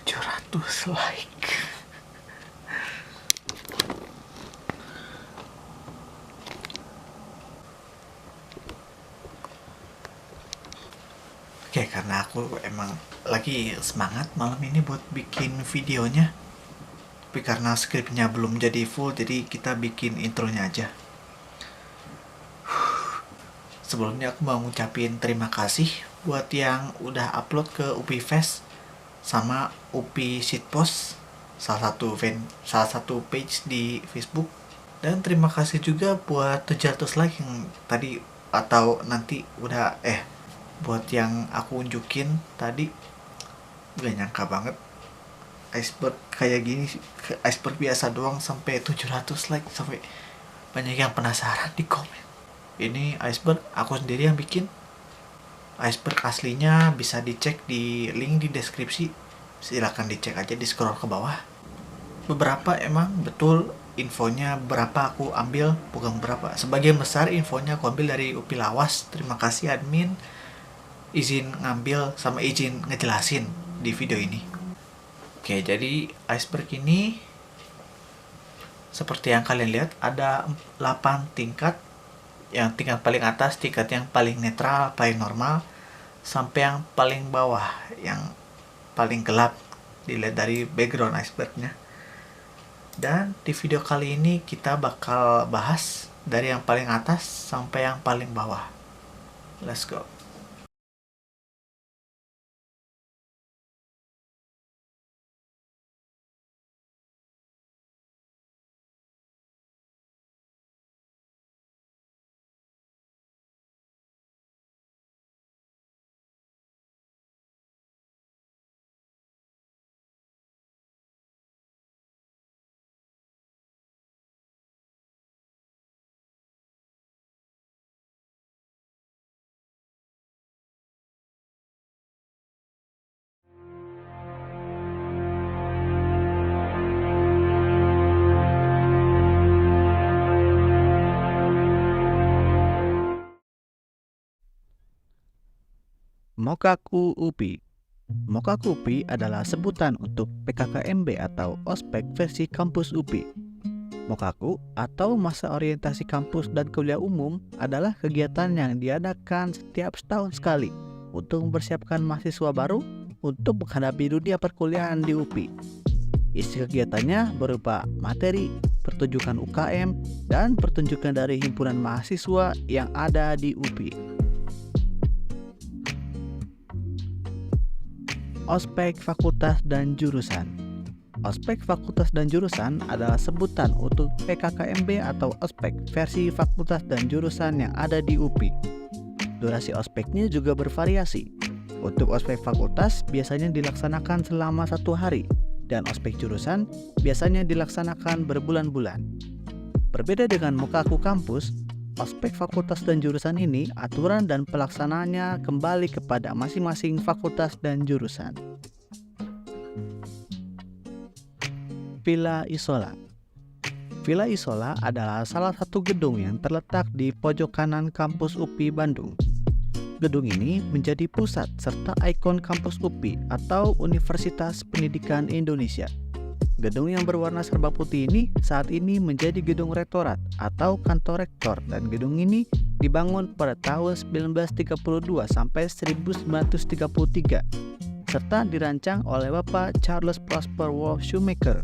700 like. Oke, karena aku emang lagi semangat malam ini buat bikin videonya. Tapi karena skripnya belum jadi full, jadi kita bikin intronya aja. Sebelumnya aku mau ngucapin terima kasih buat yang udah upload ke UPI Fest sama UPI Shitpost, salah satu page di Facebook. Dan terima kasih juga buat 700 like yang tadi atau nanti udah buat yang aku unjukin tadi. Gak nyangka banget iceberg kayak gini, iceberg biasa doang sampai 700 like, sampai banyak yang penasaran di komen. Ini iceberg aku sendiri yang bikin. Iceberg aslinya bisa dicek di link di deskripsi, silahkan dicek aja, di scroll ke bawah. Beberapa emang betul infonya, berapa aku ambil, bukan berapa, sebagian besar infonya aku ambil dari UPI Lawas. Terima kasih admin izin ngambil sama izin ngejelasin di video ini. Oke, jadi iceberg ini seperti yang kalian lihat ada 8 tingkat. Yang tingkat paling atas, tingkat yang paling netral, paling normal, sampai yang paling bawah, yang paling gelap dilihat dari background icebergnya. Dan di video kali ini kita bakal bahas dari yang paling atas sampai yang paling bawah. Let's go. Mokaku UPI. Mokaku UPI adalah sebutan untuk PKKMB atau ospek versi kampus UPI. Mokaku atau masa orientasi kampus dan kuliah umum adalah kegiatan yang diadakan setiap setahun sekali untuk mempersiapkan mahasiswa baru untuk menghadapi dunia perkuliahan di UPI. Isi kegiatannya berupa materi, pertunjukan UKM, dan pertunjukan dari himpunan mahasiswa yang ada di UPI. Ospek Fakultas dan Jurusan. Ospek Fakultas dan Jurusan adalah sebutan untuk PKKMB atau ospek versi fakultas dan jurusan yang ada di UPI. Durasi ospeknya juga bervariasi. Untuk ospek fakultas biasanya dilaksanakan selama 1 hari, dan ospek jurusan biasanya dilaksanakan berbulan-bulan. Berbeda dengan Mokaku kampus, ospek fakultas dan jurusan ini aturan dan pelaksanaannya kembali kepada masing-masing fakultas dan jurusan. Villa Isola. Villa Isola adalah salah satu gedung yang terletak di pojok kanan kampus UPI Bandung. Gedung ini menjadi pusat serta ikon kampus UPI atau Universitas Pendidikan Indonesia. Gedung yang berwarna serba putih ini saat ini menjadi gedung rektorat atau kantor rektor, dan gedung ini dibangun pada tahun 1932 sampai 1933 serta dirancang oleh Bapak Charles Prosper Wolff Shoemaker.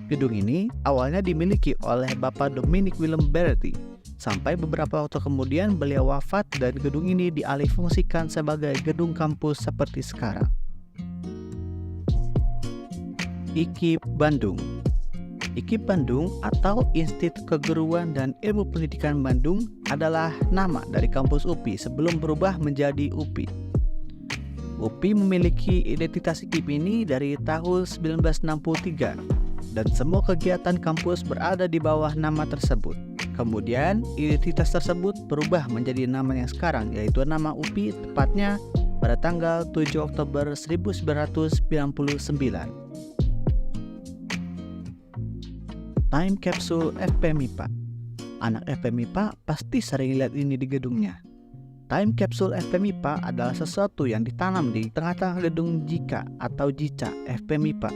Gedung ini awalnya dimiliki oleh Bapak Dominic Willem Berretti sampai beberapa waktu kemudian beliau wafat dan gedung ini dialihfungsikan sebagai gedung kampus seperti sekarang. IKIP Bandung. IKIP Bandung atau Institut Keguruan dan Ilmu Pendidikan Bandung adalah nama dari kampus UPI sebelum berubah menjadi UPI. UPI memiliki identitas IKIP ini dari tahun 1963 dan semua kegiatan kampus berada di bawah nama tersebut. Kemudian identitas tersebut berubah menjadi nama yang sekarang, yaitu nama UPI, tepatnya pada tanggal 7 Oktober 1999. Time Capsule FPMIPA. Anak FPMIPA pasti sering lihat ini di gedungnya. Time capsule FPMIPA adalah sesuatu yang ditanam di tengah-tengah gedung JIKA atau JICA FPMIPA.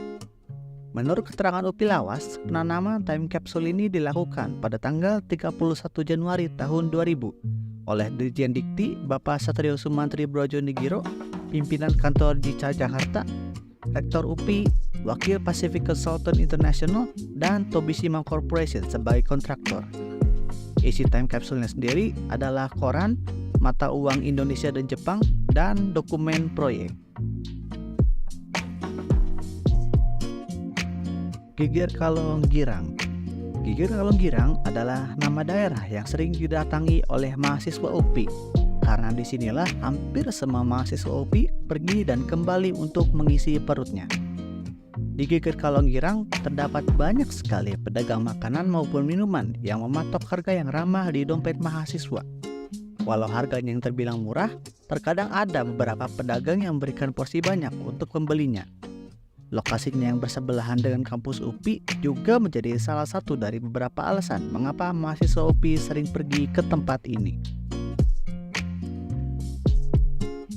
Menurut keterangan UPI Lawas, penanaman time capsule ini dilakukan pada tanggal 31 Januari tahun 2000 oleh Dirjen Dikti Bapak Satrio Sumantri Brojonegoro, pimpinan kantor JICA Jakarta, Rektor UPI, Wakil Pacific Consultant International, dan Tobishima Corporation sebagai kontraktor. Isi time capsule-nya sendiri adalah koran, mata uang Indonesia dan Jepang, dan dokumen proyek. Gigir Kalong Girang. Gigir Kalong Girang adalah nama daerah yang sering didatangi oleh mahasiswa UPI, karena disinilah hampir semua mahasiswa UPI pergi dan kembali untuk mengisi perutnya. Di Gigir Kalong Girang terdapat banyak sekali pedagang makanan maupun minuman yang mematok harga yang ramah di dompet mahasiswa. Walau harganya yang terbilang murah, terkadang ada beberapa pedagang yang memberikan porsi banyak untuk pembelinya. Lokasinya yang bersebelahan dengan kampus UPI juga menjadi salah satu dari beberapa alasan mengapa mahasiswa UPI sering pergi ke tempat ini.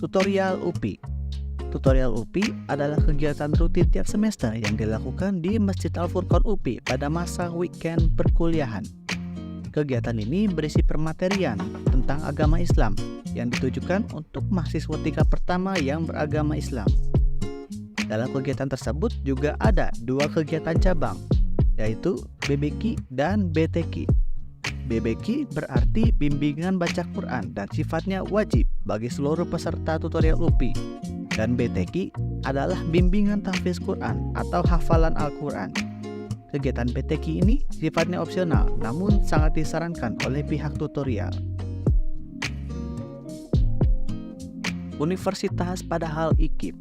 Tutorial UPI. Tutorial UPI adalah kegiatan rutin tiap semester yang dilakukan di Masjid Al-Furqan UPI pada masa weekend perkuliahan. Kegiatan ini berisi permaterian tentang agama Islam yang ditujukan untuk mahasiswa tingkat pertama yang beragama Islam. Dalam kegiatan tersebut juga ada 2 kegiatan cabang, yaitu BBQ dan BTQ. BBQ berarti bimbingan baca Quran dan sifatnya wajib bagi seluruh peserta tutorial UPI. Dan BTQ adalah bimbingan tahfiz Quran atau hafalan Al-Quran. Kegiatan BTQ ini sifatnya opsional, namun sangat disarankan oleh pihak tutorial. Universitas Padahal IKIP.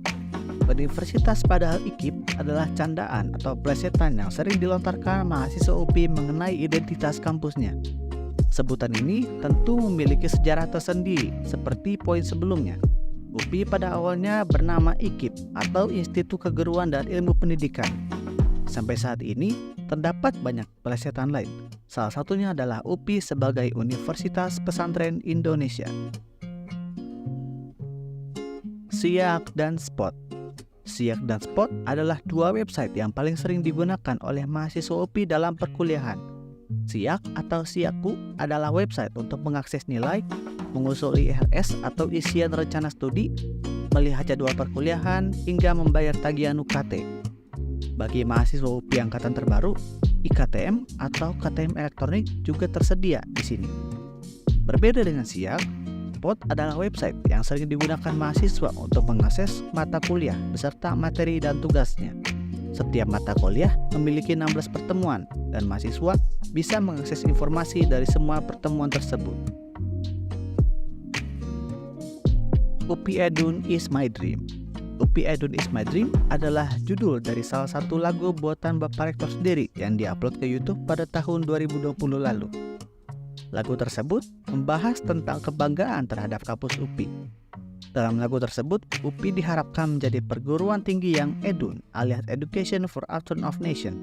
Universitas Padahal IKIP adalah candaan atau plesetan yang sering dilontarkan mahasiswa UPI mengenai identitas kampusnya. Sebutan ini tentu memiliki sejarah tersendiri seperti poin sebelumnya. UPI pada awalnya bernama IKIP atau Institut Keguruan dan Ilmu Pendidikan. Sampai saat ini, terdapat banyak plesetan lain. Salah satunya adalah UPI sebagai Universitas Pesantren Indonesia. Siak dan Spot. Siak dan Spot adalah 2 website yang paling sering digunakan oleh mahasiswa UPI dalam perkuliahan. Siak atau Siakku adalah website untuk mengakses nilai, mengusul ILS atau isian rencana studi, melihat jadwal perkuliahan, hingga membayar tagihan UKT. Bagi mahasiswa UPI angkatan terbaru, IKTM atau KTM elektronik juga tersedia di sini. Berbeda dengan Siak, Spot adalah website yang sering digunakan mahasiswa untuk mengakses mata kuliah beserta materi dan tugasnya. Setiap mata kuliah memiliki 16 pertemuan dan mahasiswa bisa mengakses informasi dari semua pertemuan tersebut. UPI Edun Is My Dream. UPI Edun Is My Dream adalah judul dari salah satu lagu buatan Bapak Rektor sendiri yang diupload ke YouTube pada tahun 2020 lalu. Lagu tersebut membahas tentang kebanggaan terhadap kampus UPI. Dalam lagu tersebut, UPI diharapkan menjadi perguruan tinggi yang edun alias Education for Alternate of Nation.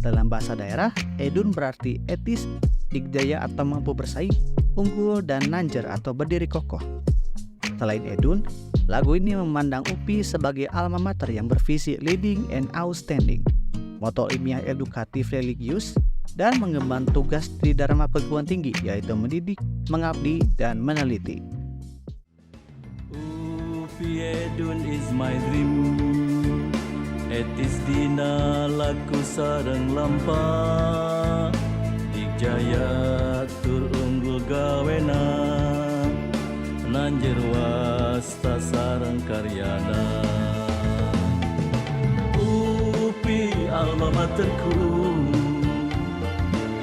Dalam bahasa daerah, edun berarti etis, dikjaya atau mampu bersaing, unggul, dan nanjer atau berdiri kokoh. Selain edun, lagu ini memandang UPI sebagai alma mater yang bervisi leading and outstanding, moto ilmiah edukatif religius, dan mengemban tugas di Dharma perguruan tinggi yaitu mendidik, mengabdi, dan meneliti. UPI Edun is my dream, etis dina laku sareng lampa, dikjaya tur unggul gawena, nanjer wasta sareng karyana. UPI alma materku,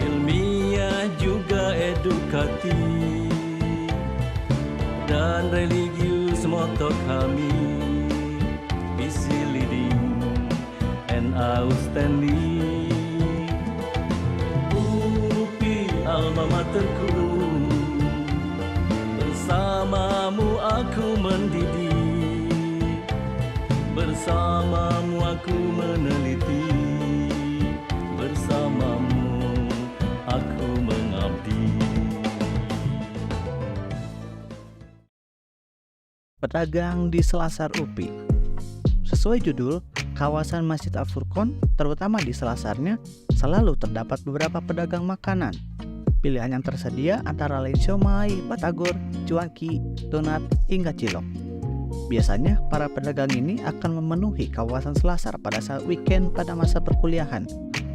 ilmiah juga edukatif, dan religius moto kami, visi leading and outstanding. UPI alma materku, bersamamu aku mendidik, bersamamu aku meneliti, bersamamu aku mengabdi. Pedagang di Selasar UPI. Sesuai judul, kawasan Masjid Al-Furqon, terutama di selasarnya, selalu terdapat beberapa pedagang makanan. Pilihan yang tersedia antara lain siomay, batagor, cuanki, donat, hingga cilok. Biasanya, para pedagang ini akan memenuhi kawasan selasar pada saat weekend pada masa perkuliahan,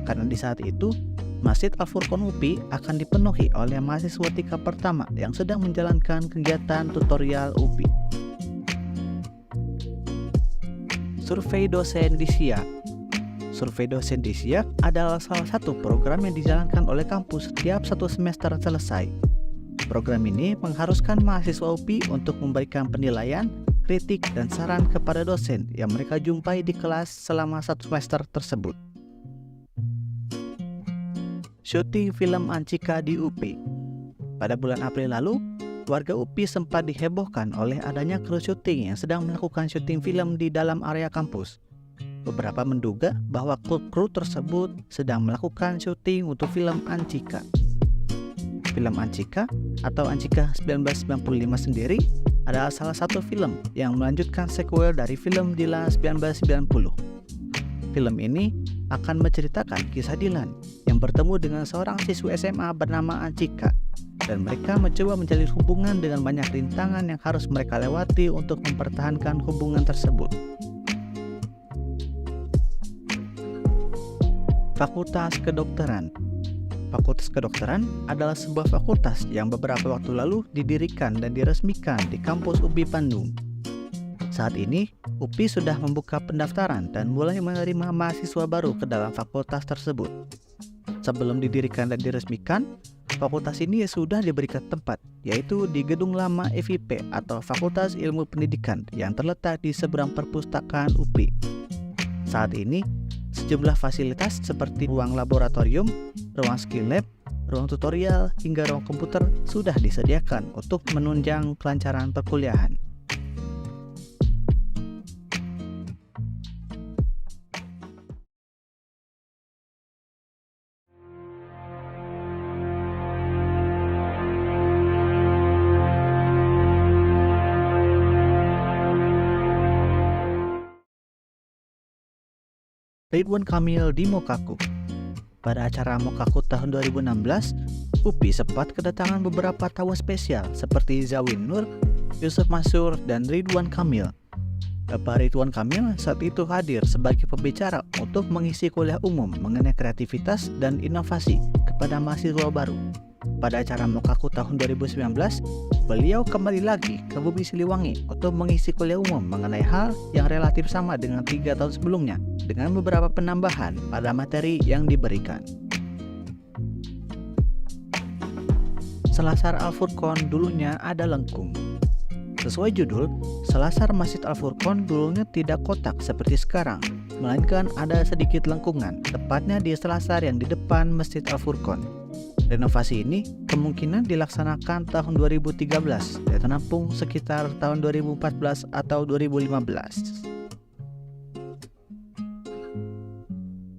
karena di saat itu, Masjid Al-Furqon UPI akan dipenuhi oleh mahasiswa tingkat pertama yang sedang menjalankan kegiatan tutorial UPI. Survei dosen di SIAK. Survei dosen di SIAK adalah salah satu program yang dijalankan oleh kampus setiap satu semester selesai. Program ini mengharuskan mahasiswa UPI untuk memberikan penilaian, kritik, dan saran kepada dosen yang mereka jumpai di kelas selama satu semester tersebut. Syuting film Ancika di UPI. Pada bulan April lalu, warga UPI sempat dihebohkan oleh adanya kru syuting yang sedang melakukan syuting film di dalam area kampus. Beberapa menduga bahwa kru tersebut sedang melakukan syuting untuk film Ancika. Film Ancika atau Ancika 1995 sendiri adalah salah satu film yang melanjutkan sequel dari film Dilan 1990. Film ini akan menceritakan kisah Dilan yang bertemu dengan seorang siswi SMA bernama Ancika, dan mereka mencoba menjalin hubungan dengan banyak rintangan yang harus mereka lewati untuk mempertahankan hubungan tersebut. Fakultas Kedokteran. Fakultas Kedokteran adalah sebuah fakultas yang beberapa waktu lalu didirikan dan diresmikan di kampus UPI Bandung. Saat ini, UPI sudah membuka pendaftaran dan mulai menerima mahasiswa baru ke dalam fakultas tersebut. Sebelum didirikan dan diresmikan, fakultas ini sudah diberikan tempat, yaitu di gedung lama FIP atau Fakultas Ilmu Pendidikan yang terletak di seberang perpustakaan UPI. Saat ini, sejumlah fasilitas seperti ruang laboratorium, ruang skill lab, ruang tutorial, hingga ruang komputer sudah disediakan untuk menunjang kelancaran perkuliahan. Ridwan Kamil di Mokaku. Pada acara Mokaku tahun 2016, UPI sempat kedatangan beberapa tamu spesial seperti Zawin Nur, Yusuf Mansur, dan Ridwan Kamil. Bapak Ridwan Kamil saat itu hadir sebagai pembicara untuk mengisi kuliah umum mengenai kreativitas dan inovasi kepada mahasiswa baru. Pada acara Mokaku tahun 2019, beliau kembali lagi ke Bumi Siliwangi untuk mengisi kuliah umum mengenai hal yang relatif sama dengan 3 tahun sebelumnya, dengan beberapa penambahan pada materi yang diberikan. Selasar Al-Furqon dulunya ada lengkung. Sesuai judul, Selasar Masjid Al-Furqon dulunya tidak kotak seperti sekarang, melainkan ada sedikit lengkungan, tepatnya di selasar yang di depan Masjid Al-Furqon. Renovasi ini kemungkinan dilaksanakan tahun 2013 dan rampung sekitar tahun 2014 atau 2015.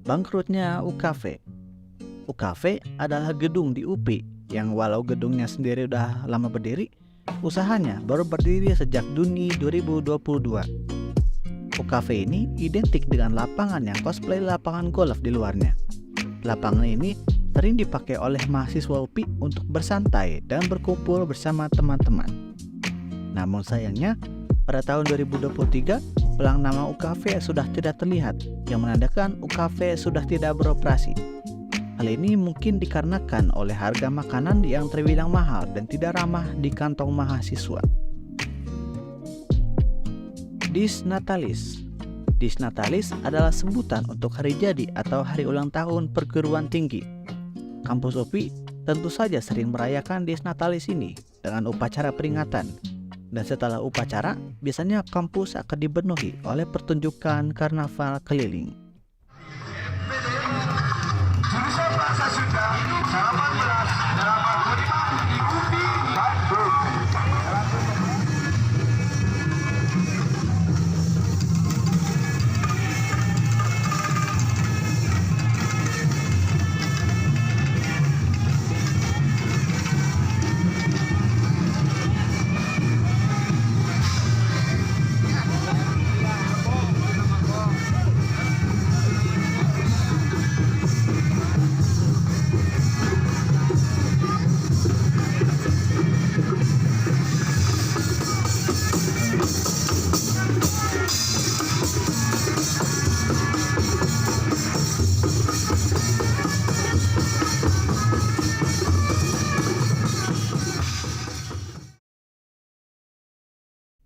Bangkrutnya UKV. UKV adalah gedung di UPI yang walau gedungnya sendiri udah lama berdiri, usahanya baru berdiri sejak Juni 2022. UKV ini identik dengan lapangan yang cosplay lapangan golf di luarnya. Lapangan ini sering dipakai oleh mahasiswa UPI untuk bersantai dan berkumpul bersama teman-teman. Namun sayangnya, pada tahun 2023, pelang nama UKV sudah tidak terlihat, yang menandakan UKV sudah tidak beroperasi. Hal ini mungkin dikarenakan oleh harga makanan yang terbilang mahal dan tidak ramah di kantong mahasiswa. Disnatalis. Disnatalis adalah sebutan untuk hari jadi atau hari ulang tahun perguruan tinggi. Kampus UPI tentu saja sering merayakan Disnatalis ini dengan upacara peringatan. Dan setelah upacara, biasanya kampus akan dipenuhi oleh pertunjukan karnaval keliling. Jurusan Bahasa Sunda 1885 di UPI Bandung.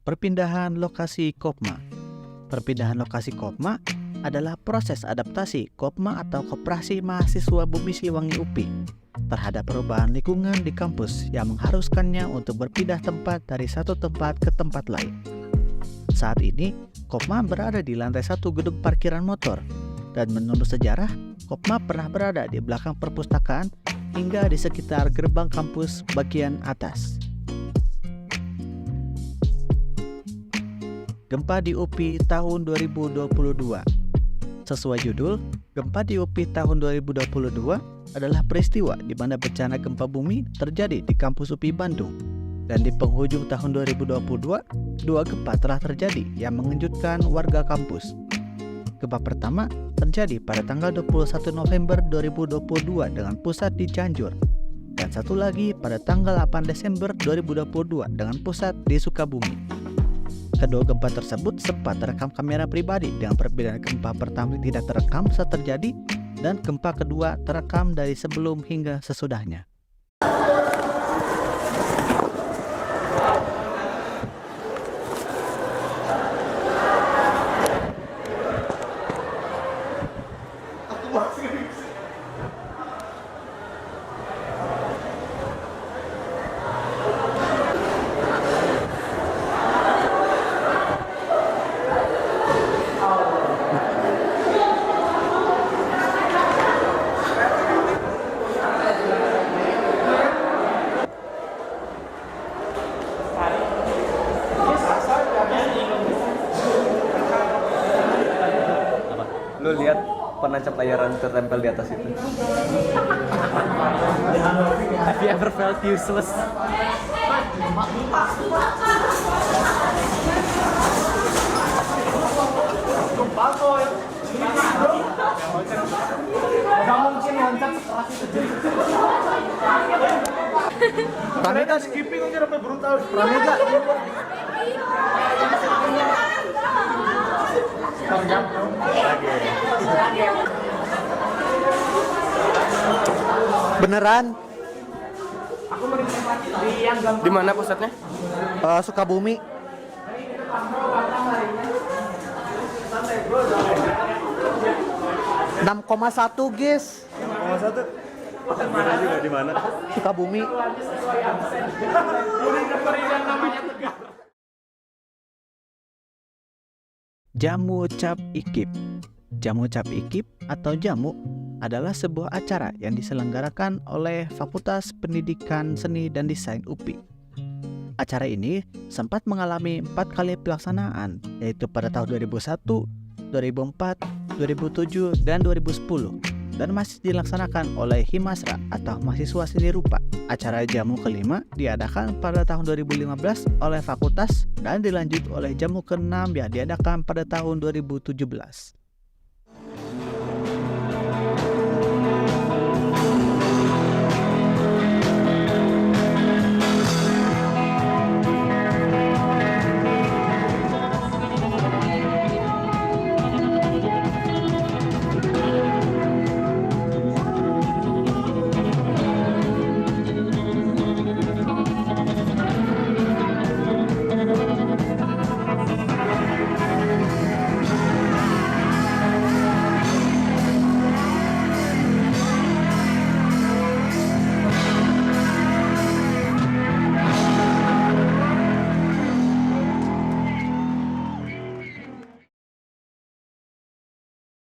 Perpindahan lokasi Kopma. Perpindahan lokasi Kopma adalah proses adaptasi Kopma atau Koperasi Mahasiswa Bumi Siliwangi UPI terhadap perubahan lingkungan di kampus yang mengharuskannya untuk berpindah tempat dari satu tempat ke tempat lain. Saat ini, Kopma berada di lantai 1 gedung parkiran motor, dan menurut sejarah, Kopma pernah berada di belakang perpustakaan hingga di sekitar gerbang kampus bagian atas. Gempa di UPI tahun 2022. Sesuai judul, gempa di UPI tahun 2022 adalah peristiwa di mana bencana gempa bumi terjadi di kampus UPI Bandung. Dan di penghujung tahun 2022, 2 gempa telah terjadi yang mengejutkan warga kampus. Gempa pertama terjadi pada tanggal 21 November 2022 dengan pusat di Cianjur, dan satu lagi pada tanggal 8 Desember 2022 dengan pusat di Sukabumi. Kedua gempa tersebut sempat terekam kamera pribadi, dengan perbedaan gempa pertama tidak terekam saat terjadi dan gempa kedua terekam dari sebelum hingga sesudahnya. Lu lihat penancap layaran tertempel di atas itu. Have you ever felt useless? Pramega skipping aja sampai brutal. Pramega. Beneran? Di mana pusatnya? Sukabumi. ,1 guys. 1,1. Juga di mana? Sukabumi. Jamu Cap Ikip. Jamu Cap Ikip atau jamu adalah sebuah acara yang diselenggarakan oleh Fakultas Pendidikan Seni dan Desain UPI. Acara ini sempat mengalami 4 kali pelaksanaan, yaitu pada tahun 2001, 2004, 2007, dan 2010, dan masih dilaksanakan oleh Himasra atau Mahasiswa Seni Rupa. Acara jamu kelima diadakan pada tahun 2015 oleh fakultas dan dilanjut oleh jamu ke-6 yang diadakan pada tahun 2017.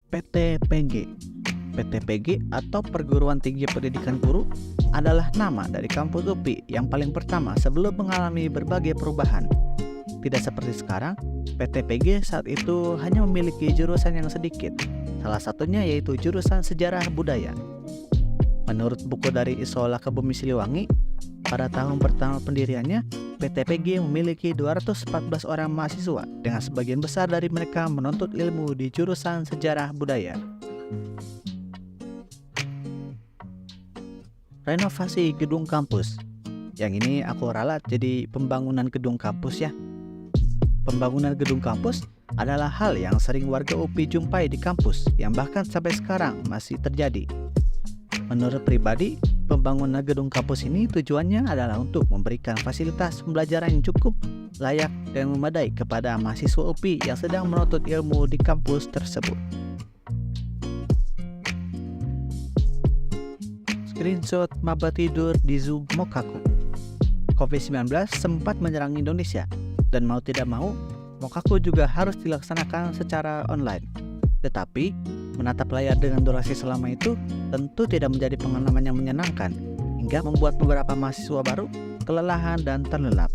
PTPG. PTPG atau Perguruan Tinggi Pendidikan Guru adalah nama dari kampus UPI yang paling pertama sebelum mengalami berbagai perubahan. Tidak seperti sekarang, PTPG saat itu hanya memiliki jurusan yang sedikit. Salah satunya yaitu jurusan Sejarah Budaya. Menurut buku dari Isola ke Bumi Siliwangi, pada tahun pertama pendiriannya, PTPG memiliki 214 orang mahasiswa, dengan sebagian besar dari mereka menuntut ilmu di jurusan Sejarah Budaya. Renovasi gedung kampus. Yang ini aku ralat jadi pembangunan gedung kampus ya. Pembangunan gedung kampus adalah hal yang sering warga UPI jumpai di kampus, yang bahkan sampai sekarang masih terjadi. Menurut pribadi, pembangunan gedung kampus ini tujuannya adalah untuk memberikan fasilitas pembelajaran yang cukup layak dan memadai kepada mahasiswa UPI yang sedang menuntut ilmu di kampus tersebut. Screenshot maba tidur di Zoom Mokaku. COVID-19 sempat menyerang Indonesia, dan mau tidak mau, Mokaku juga harus dilaksanakan secara online. Tetapi, menatap layar dengan durasi selama itu tentu tidak menjadi pengalaman yang menyenangkan, hingga membuat beberapa mahasiswa baru kelelahan dan terlelap.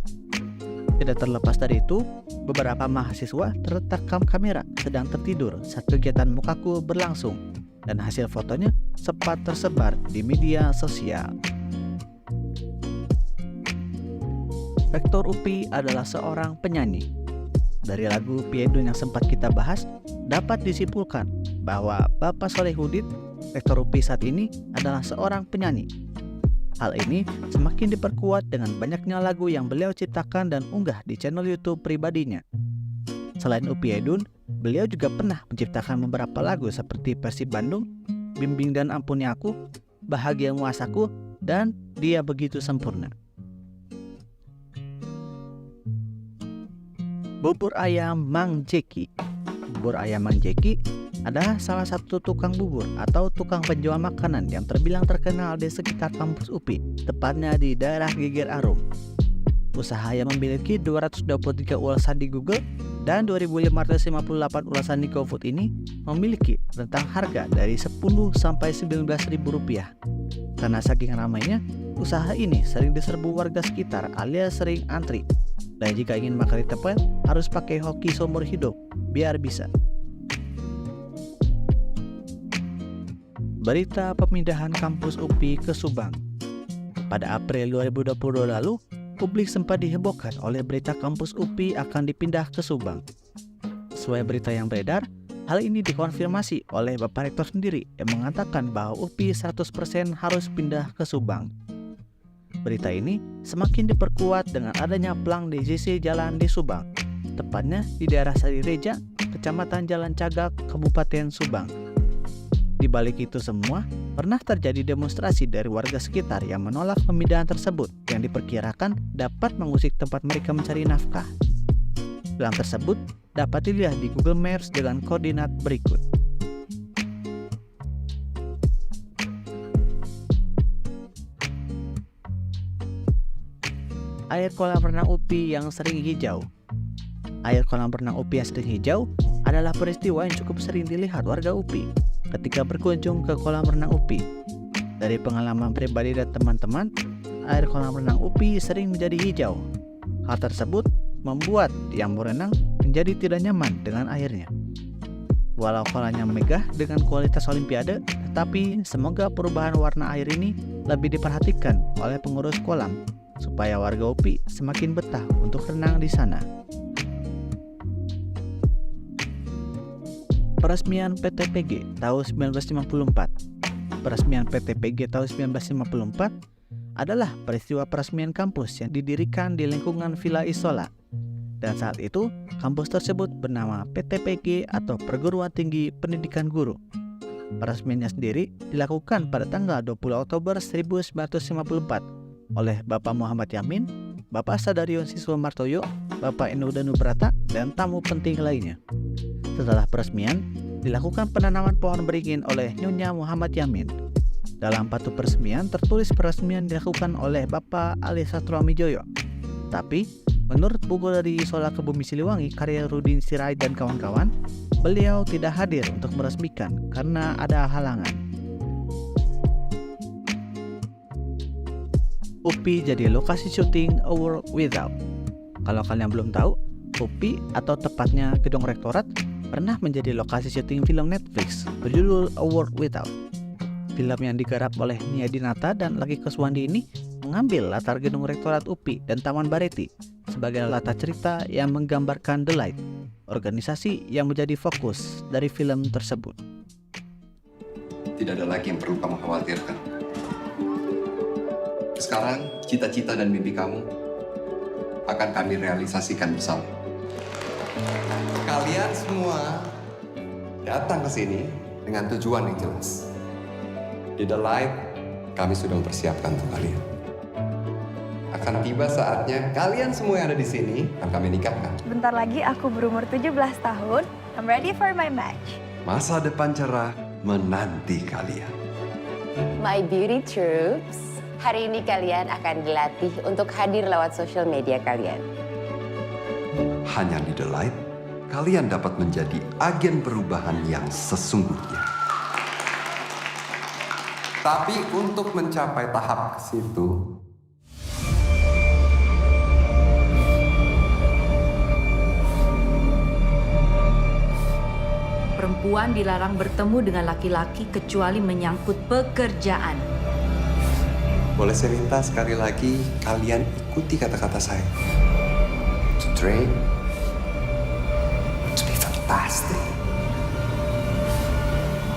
Tidak terlepas dari itu, beberapa mahasiswa terrekam kamera sedang tertidur saat kegiatan Mokaku berlangsung, dan hasil fotonya sempat tersebar di media sosial. Rektor UPI adalah seorang penyanyi. Dari lagu Piedun yang sempat kita bahas, dapat disimpulkan bahwa Bapak Solehudin, Rektor UPI saat ini adalah seorang penyanyi. Hal ini semakin diperkuat dengan banyaknya lagu yang beliau ciptakan dan unggah di channel YouTube pribadinya. Selain UPI Edun, beliau juga pernah menciptakan beberapa lagu seperti Persib Bandung, Bimbing dan Ampuni Aku, Bahagia Muasaku, dan Dia Begitu Sempurna. Bubur ayam Mang Jeki. Bubur ayam Mang Jeki adalah salah satu tukang bubur atau tukang penjual makanan yang terbilang terkenal di sekitar kampus UPI, tepatnya di daerah Geger Arum. Usaha yang memiliki 223 ulasan di Google dan 2.558 ulasan di GoFood ini memiliki rentang harga dari 10 sampai 19.000 rupiah. Karena saking ramainya, usaha ini sering diserbu warga sekitar alias sering antri. Dan jika ingin makan di tempat, harus pakai hoki seumur hidup biar bisa. Berita pemindahan kampus UPI ke Subang. Pada April 2022 lalu, publik sempat dihebohkan oleh berita kampus UPI akan dipindah ke Subang. Sesuai berita yang beredar, hal ini dikonfirmasi oleh Bapak Rektor sendiri yang mengatakan bahwa UPI 100% harus pindah ke Subang. Berita ini semakin diperkuat dengan adanya plang DJC jalan di Subang, tepatnya di daerah Sarireja, Kecamatan Jalan Cagak, Kabupaten Subang. Di balik itu semua, pernah terjadi demonstrasi dari warga sekitar yang menolak pemindahan tersebut yang diperkirakan dapat mengusik tempat mereka mencari nafkah. Plang tersebut dapat dilihat di Google Maps dengan koordinat berikut. Air kolam renang UPI yang sering hijau. Air kolam renang UPI yang sering hijau adalah peristiwa yang cukup sering dilihat warga UPI ketika berkunjung ke kolam renang UPI. Dari pengalaman pribadi dan teman-teman, air kolam renang UPI sering menjadi hijau. Hal tersebut membuat yang berenang menjadi tidak nyaman dengan airnya. Walau kolamnya megah dengan kualitas olimpiade, tetapi semoga perubahan warna air ini lebih diperhatikan oleh pengurus kolam supaya warga UPI semakin betah untuk renang di sana. Peresmian PTPG tahun 1954. Peresmian PTPG tahun 1954 adalah peristiwa peresmian kampus yang didirikan di lingkungan Villa Isola. Dan saat itu, kampus tersebut bernama PTPG atau Perguruan Tinggi Pendidikan Guru. Peresmiannya sendiri dilakukan pada tanggal 20 Oktober 1954 oleh Bapak Muhammad Yamin, Bapak Sadarion Siswa Martoyo, Bapak Eno Danubrata, dan tamu penting lainnya. Setelah peresmian, dilakukan penanaman pohon beringin oleh Nyonya Muhammad Yamin. Dalam patu peresmian tertulis peresmian dilakukan oleh Bapak Ali Satroamijoyo. Tapi, menurut buku dari Isola ke Bumi Siliwangi karya Rudin Sirait dan kawan-kawan, beliau tidak hadir untuk meresmikan karena ada halangan. UPI jadi lokasi syuting A World Without. Kalau kalian belum tahu, UPI atau tepatnya Gedung Rektorat pernah menjadi lokasi syuting film Netflix berjudul A World Without. Film yang digarap oleh Nia Dinata dan Laki Kuswandi ini mengambil latar Gedung Rektorat UPI dan Taman Bareti sebagai latar cerita yang menggambarkan The Light, organisasi yang menjadi fokus dari film tersebut. Tidak ada lagi yang perlu kamu khawatirkan. Sekarang, cita-cita dan mimpi kamu akan kami realisasikan bersama. Kalian semua datang ke sini dengan tujuan yang jelas. Di The Light, kami sudah mempersiapkan untuk kalian. akan tiba saatnya kalian semua yang ada di sini akan kami nikahkan. Bentar lagi aku berumur 17 tahun. I'm ready for my match. Masa depan cerah menanti kalian. My beauty troops, hari ini kalian akan dilatih untuk hadir lewat social media kalian. Hanya di The Light, kalian dapat menjadi agen perubahan yang sesungguhnya. Tapi untuk mencapai tahap ke situ, perempuan dilarang bertemu dengan laki-laki kecuali menyangkut pekerjaan. boleh saya minta sekali lagi kalian ikuti kata-kata saya. To train, to be fantastic,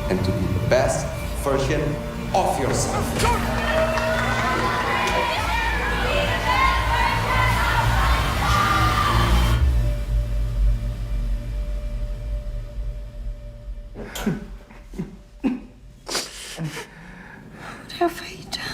and to be the best version of yourself. What have I done?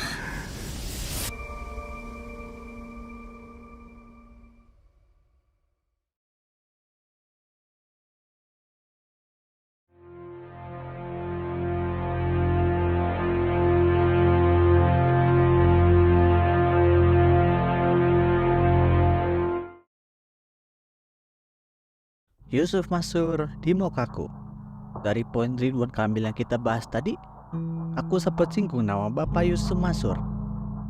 Yusuf Mansur di Mokaku. Dari poin Ridwan Kamil yang kita bahas tadi, aku sempat singgung nama Bapak Yusuf Mansur.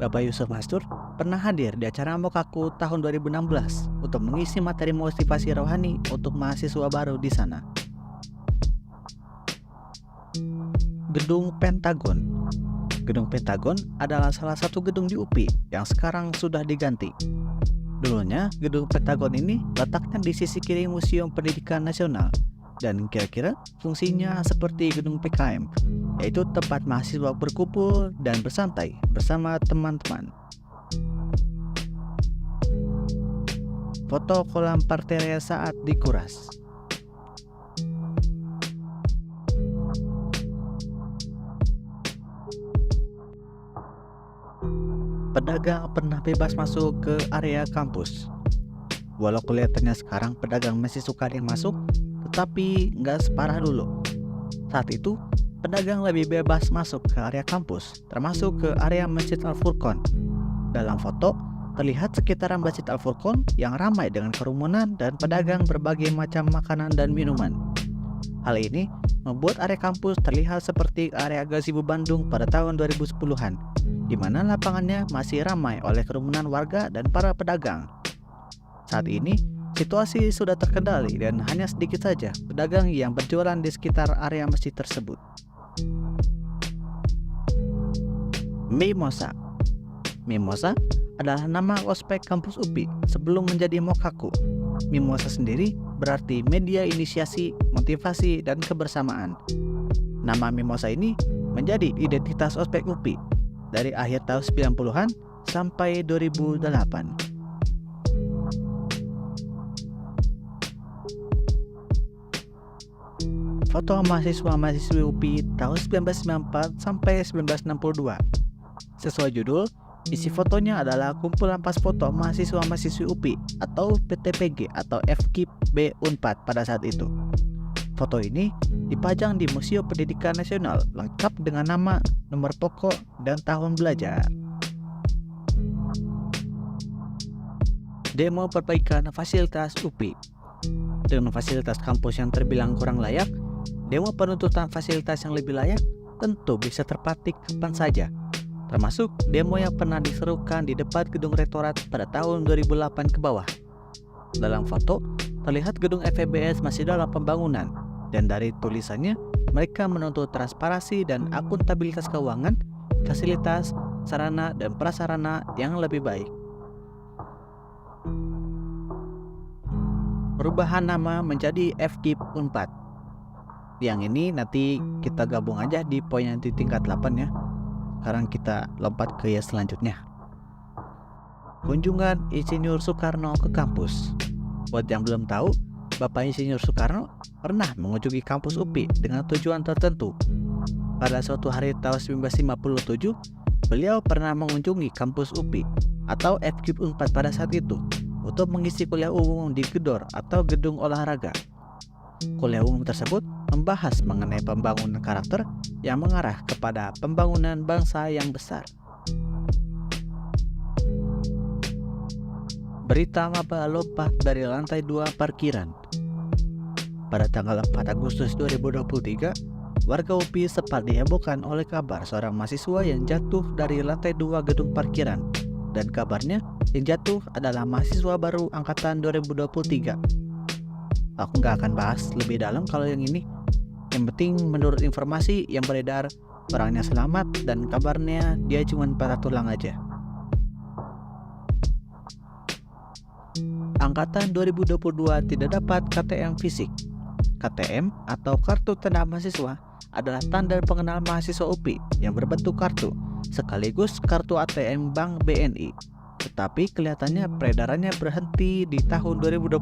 Bapak Yusuf Mansur pernah hadir di acara Mokaku tahun 2016 untuk mengisi materi motivasi rohani untuk mahasiswa baru di sana. Gedung Pentagon. Gedung Pentagon adalah salah satu gedung di UPI yang sekarang sudah diganti. Dulunya, gedung Pentagon ini letaknya di sisi kiri Museum Pendidikan Nasional dan kira-kira fungsinya seperti gedung PKM, yaitu tempat mahasiswa berkumpul dan bersantai bersama teman-teman. Foto kolam parterre saat dikuras. Pedagang pernah bebas masuk ke area kampus. Walau kelihatannya sekarang pedagang masih suka ada yang masuk, tetapi nggak separah dulu. Saat itu, pedagang lebih bebas masuk ke area kampus, termasuk ke area Masjid Al-Furqon. Dalam foto, terlihat sekitaran Masjid Al-Furqon yang ramai dengan kerumunan dan pedagang berbagai macam makanan dan minuman. Hal ini membuat area kampus terlihat seperti area Gazebo Bandung pada tahun 2010-an, di mana lapangannya masih ramai oleh kerumunan warga dan para pedagang. Saat ini, situasi sudah terkendali dan hanya sedikit saja pedagang yang berjualan di sekitar area masjid tersebut. Mimosa. Mimosa adalah nama ospek kampus UPI sebelum menjadi Mokaku. Mimosa sendiri berarti media inisiasi, motivasi, dan kebersamaan. Nama Mimosa ini menjadi identitas ospek UPI dari akhir tahun 90-an sampai 2008. Foto mahasiswa-mahasiswi UPI tahun 1994 sampai 1962. Sesuai judul, isi fotonya adalah kumpulan pas foto mahasiswa-mahasiswi UPI atau PTPG atau FKIP B Unpad pada saat itu. Foto ini dipajang di Museum Pendidikan Nasional lengkap dengan nama, nomor pokok, dan tahun belajar. Demo perbaikan fasilitas UPI. Dengan fasilitas kampus yang terbilang kurang layak, demo penuntutan fasilitas yang lebih layak tentu bisa terpatik kapan saja, termasuk demo yang pernah diserukan di depan gedung rektorat pada tahun 2008 ke bawah. Dalam foto, terlihat gedung FEBS masih dalam pembangunan, dan dari tulisannya, mereka menuntut transparansi dan akuntabilitas keuangan, fasilitas, sarana, dan prasarana yang lebih baik. Perubahan nama menjadi FKIP Unpad. Yang ini nanti kita gabung aja di poin yang di tingkat 8 ya. Sekarang kita lompat ke yang selanjutnya. Kunjungan Insinyur Soekarno ke kampus. Buat yang belum tahu, Bapak Insinyur Soekarno pernah mengunjungi kampus UPI dengan tujuan tertentu. Pada suatu hari tahun 1957, beliau pernah mengunjungi kampus UPI atau FKIP Unpad pada saat itu untuk mengisi kuliah umum di Gedor atau gedung olahraga. Kuliah umum tersebut membahas mengenai pembangunan karakter yang mengarah kepada pembangunan bangsa yang besar. Berita maba lompat dari lantai 2 parkiran. Pada tanggal 4 Agustus 2023, warga UPI sempat dihebohkan oleh kabar seorang mahasiswa yang jatuh dari lantai 2 gedung parkiran. Dan kabarnya yang jatuh adalah mahasiswa baru angkatan 2023. Aku nggak akan bahas lebih dalam kalau yang ini. Yang penting menurut informasi yang beredar, orangnya selamat dan kabarnya dia cuma patah tulang aja. Angkatan 2022 tidak dapat KTM fisik. KTM atau kartu tanda mahasiswa adalah tanda pengenal mahasiswa UPI yang berbentuk kartu, sekaligus kartu ATM Bank BNI. Tetapi kelihatannya peredarannya berhenti di tahun 2021.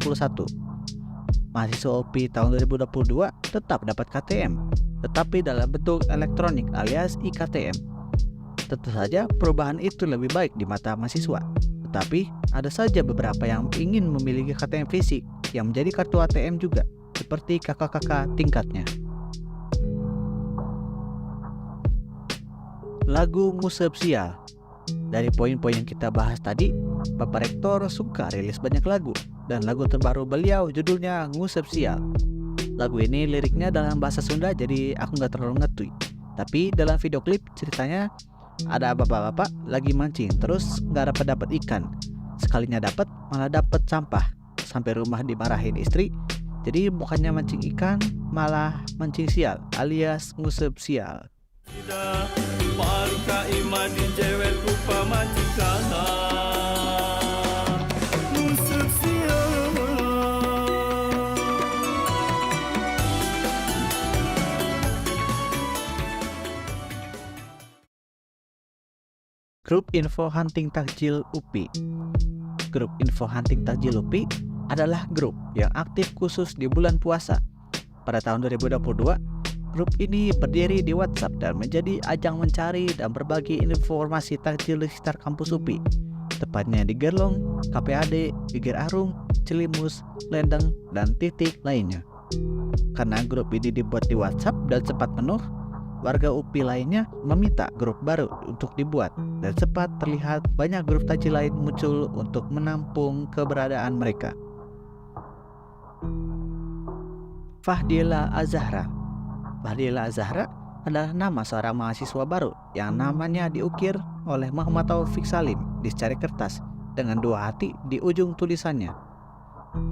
Mahasiswa UPI tahun 2022 tetap dapat KTM, tetapi dalam bentuk elektronik alias IKTM. Tentu saja perubahan itu lebih baik di mata mahasiswa, tetapi ada saja beberapa yang ingin memiliki KTM fisik yang menjadi kartu ATM juga, seperti kakak-kakak tingkatnya. Lagu Ngusep Sial. Dari poin-poin yang kita bahas tadi, Bapak Rektor suka rilis banyak lagu, dan lagu terbaru beliau judulnya Ngusep Sial. Lagu ini liriknya dalam bahasa Sunda, jadi aku nggak terlalu ngerti. Tapi dalam video klip ceritanya ada bapak-bapak lagi mancing, terus nggak dapat ikan. Sekalinya dapat, malah dapat sampah. Sampai rumah dimarahin istri. Jadi bukannya mancing ikan, malah mancing sial alias ngusep sial. Grup Info Hunting Takjil UPI. Grup Info Hunting Takjil UPI adalah grup yang aktif khusus di bulan puasa. Pada tahun 2022, grup ini berdiri di WhatsApp dan menjadi ajang mencari dan berbagi informasi takjil di sekitar kampus UPI, tepatnya di Gerlong, KPAD, Geger Arum, Cilimus, Lendeng, dan titik lainnya. Karena grup ini dibuat di WhatsApp dan cepat penuh, warga UPI lainnya meminta grup baru untuk dibuat, dan cepat terlihat banyak grup takjil lain muncul untuk menampung keberadaan mereka. Fahdila Azahra. Fahdila Azahra adalah nama seorang mahasiswa baru yang namanya diukir oleh Muhammad Taufik Salim di secari kertas dengan 2 hati di ujung tulisannya.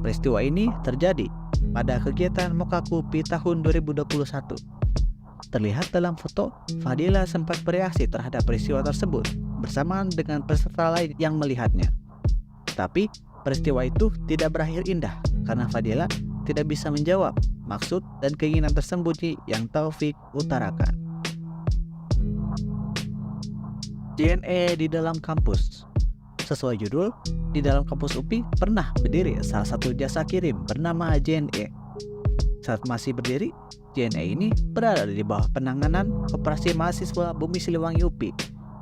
Peristiwa ini terjadi pada kegiatan Mokaku UPI tahun 2021. Terlihat dalam foto, Fahdila sempat bereaksi terhadap peristiwa tersebut bersamaan dengan peserta lain yang melihatnya. Tapi peristiwa itu tidak berakhir indah karena Fahdila tidak bisa menjawab maksud dan keinginan tersembunyi yang Taufik utarakan. JNE di dalam kampus. Sesuai judul, di dalam kampus UPI pernah berdiri salah satu jasa kirim bernama JNE. Saat masih berdiri, JNE ini berada di bawah penanganan Koperasi Mahasiswa Bumi Siliwangi UPI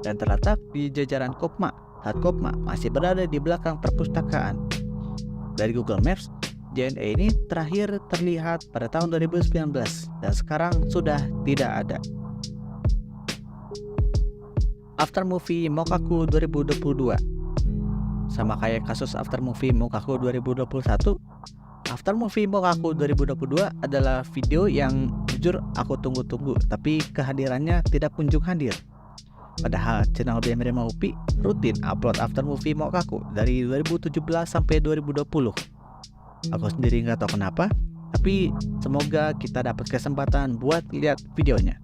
dan terletak di jajaran Kopma saat Kopma masih berada di belakang perpustakaan. Dari Google Maps, JNE ini terakhir terlihat pada tahun 2019 dan sekarang sudah tidak ada. After Movie Mokaku 2022. Sama kayak kasus After Movie Mokaku 2021, After Movie Mokaku 2022 adalah video yang jujur aku tunggu-tunggu, tapi kehadirannya tidak kunjung hadir. Padahal channel BM5 UPI rutin upload After Movie Mokaku dari 2017 sampai 2020. Aku sendiri nggak tahu kenapa, tapi semoga kita dapat kesempatan buat lihat videonya.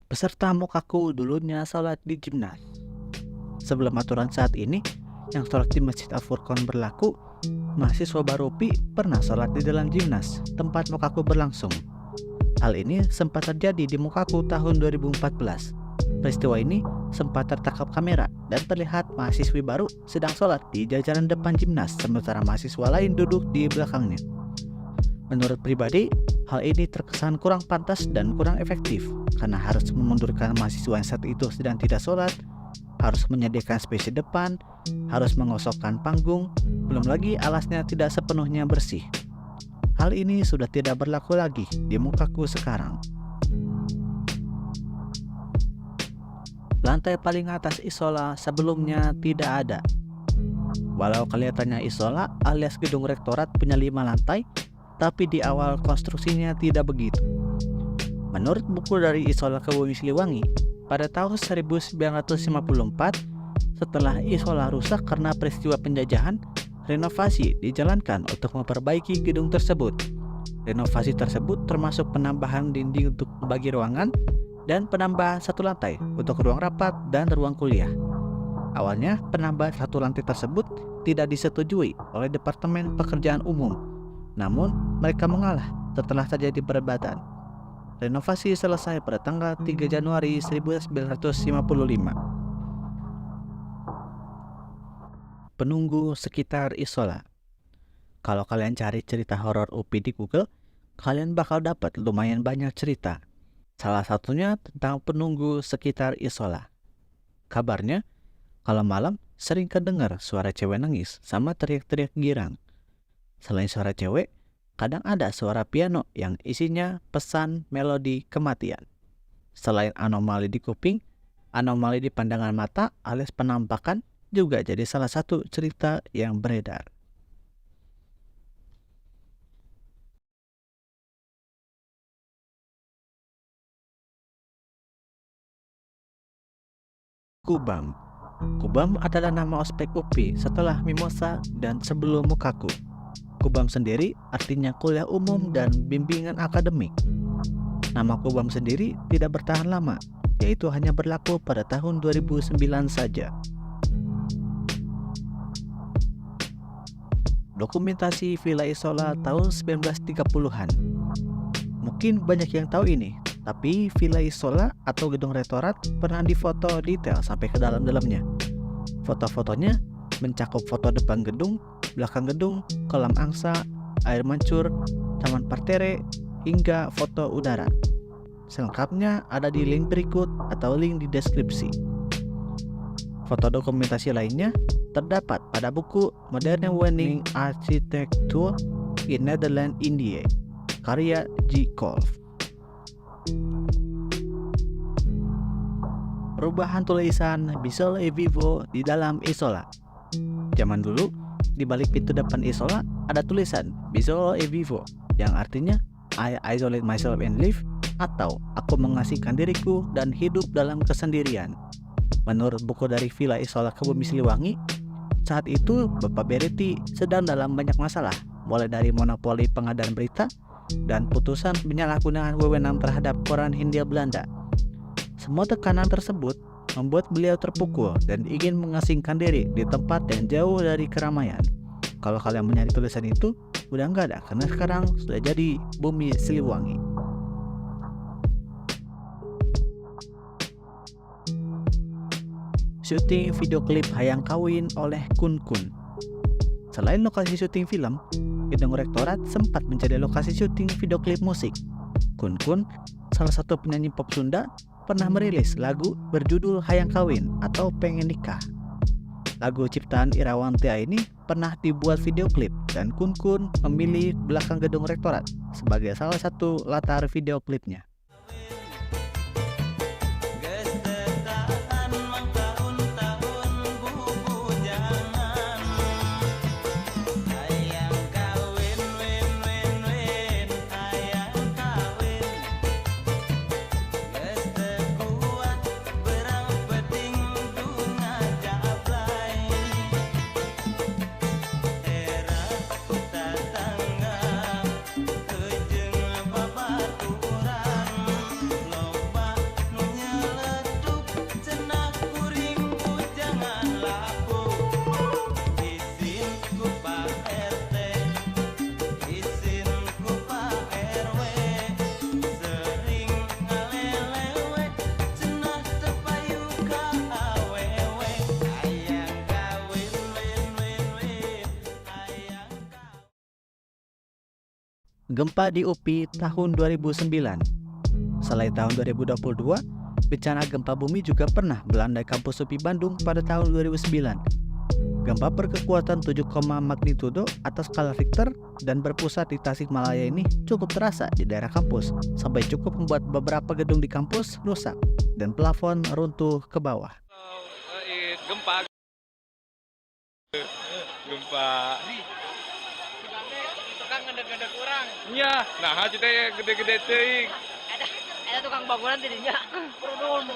Peserta Mokaku dulunya sholat di Jimnas. Sebelum aturan saat ini, yang sholat di Masjid Al-Furqon berlaku, mahasiswa baru UPI pernah sholat di dalam Jimnas, tempat Mokaku berlangsung. Hal ini sempat terjadi di Mukaku tahun 2014. Peristiwa ini sempat tertangkap kamera dan terlihat mahasiswi baru sedang sholat di jajaran depan Jimnas sementara mahasiswa lain duduk di belakangnya. Menurut pribadi, hal ini terkesan kurang pantas dan kurang efektif karena harus memundurkan mahasiswa yang saat itu sedang tidak sholat, harus menyediakan spasi depan, harus mengosokkan panggung, belum lagi alasnya tidak sepenuhnya bersih. Hal ini sudah tidak berlaku lagi di Mukaku sekarang. Lantai paling atas Isola sebelumnya tidak ada. Walau kelihatannya Isola alias gedung rektorat punya 5 lantai, tapi di awal konstruksinya tidak begitu. Menurut buku dari Isola ke Bumi Siliwangi, pada tahun 1954, setelah Isola rusak karena peristiwa penjajahan, renovasi dijalankan untuk memperbaiki gedung tersebut. Renovasi tersebut termasuk penambahan dinding untuk membagi ruangan dan penambahan 1 lantai untuk ruang rapat dan ruang kuliah. Awalnya penambahan 1 lantai tersebut tidak disetujui oleh Departemen Pekerjaan Umum, namun mereka mengalah setelah terjadi perdebatan. Renovasi selesai pada tanggal 3 Januari 1955. Penunggu sekitar Isola. Kalau kalian cari cerita horor UPI di Google, kalian bakal dapat lumayan banyak cerita. Salah satunya tentang penunggu sekitar Isola. Kabarnya, kalau malam sering kedengar suara cewek nangis sama teriak-teriak girang. Selain suara cewek, kadang ada suara piano yang isinya pesan melodi kematian. Selain anomali di kuping, anomali di pandangan mata alias penampakan juga jadi salah satu cerita yang beredar. Kubam. Kubam adalah nama ospek UPI setelah Mimosa dan sebelum Mukaku. Kubam sendiri artinya kuliah umum dan bimbingan akademik. Nama Kubam sendiri tidak bertahan lama, yaitu hanya berlaku pada tahun 2009 saja. Dokumentasi Villa Isola tahun 1930-an. Mungkin banyak yang tahu ini, tapi Villa Isola atau gedung rektorat pernah difoto detail sampai ke dalam-dalamnya. Foto-fotonya mencakup foto depan gedung, belakang gedung, kolam angsa, air mancur, taman partere, hingga foto udara. Selengkapnya ada di link berikut atau link di deskripsi. Foto dokumentasi lainnya terdapat pada buku Moderne Woning Architecture in Netherlands India, karya G. Kolff. Perubahan tulisan Bisol e Vivo di dalam Isola. Zaman dulu, di balik pintu depan Isola ada tulisan Bisol e Vivo yang artinya I isolate myself and live, atau aku mengasingkan diriku dan hidup dalam kesendirian. Menurut buku dari Villa Isola ke Bumi Siliwangi, saat itu Bapak Beretti sedang dalam banyak masalah, mulai dari monopoli pengadaan berita dan putusan penyalahgunaan wewenang terhadap koran Hindia Belanda. Semua tekanan tersebut membuat beliau terpukul dan ingin mengasingkan diri di tempat yang jauh dari keramaian. Kalau kalian mencari tulisan itu, udah nggak ada karena sekarang sudah jadi Bumi Siliwangi. Syuting video klip Hayang Kawin oleh Kun Kun. Selain lokasi syuting film, gedung rektorat sempat menjadi lokasi syuting video klip musik. Kun Kun, salah satu penyanyi pop Sunda, pernah merilis lagu berjudul Hayang Kawin atau Pengen Nikah. Lagu ciptaan Irawan Tia ini pernah dibuat video klip dan Kun Kun memilih belakang gedung rektorat sebagai salah satu latar video klipnya. Gempa di UPI tahun 2009. Selain tahun 2022, bencana gempa bumi juga pernah melanda kampus UPI Bandung pada tahun 2009. Gempa berkekuatan 7, magnitudo atas skala Richter dan berpusat di Tasikmalaya ini cukup terasa di daerah kampus, sampai cukup membuat beberapa gedung di kampus rusak dan plafon runtuh ke bawah. Gempa. Tukang ngedek-ngedek kurang. Iya, nah kita gede-gede teuing. Ada tukang bangunan tidinya. Perudun.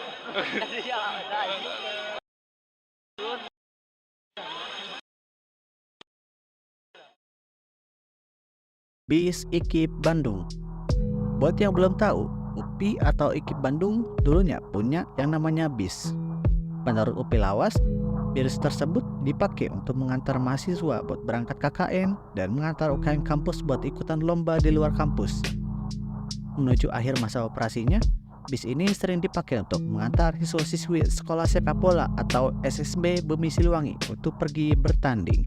BIS IKIP Bandung. Buat yang belum tahu, UPI atau IKIP Bandung dulunya punya yang namanya BIS. Menurut UPI Lawas, BIS tersebut dipakai untuk mengantar mahasiswa buat berangkat KKN dan mengantar UKM kampus buat ikutan lomba di luar kampus. Menuju akhir masa operasinya, BIS ini sering dipakai untuk mengantar siswa-siswi sekolah sepak bola atau SSB Bumi Siliwangi untuk pergi bertanding.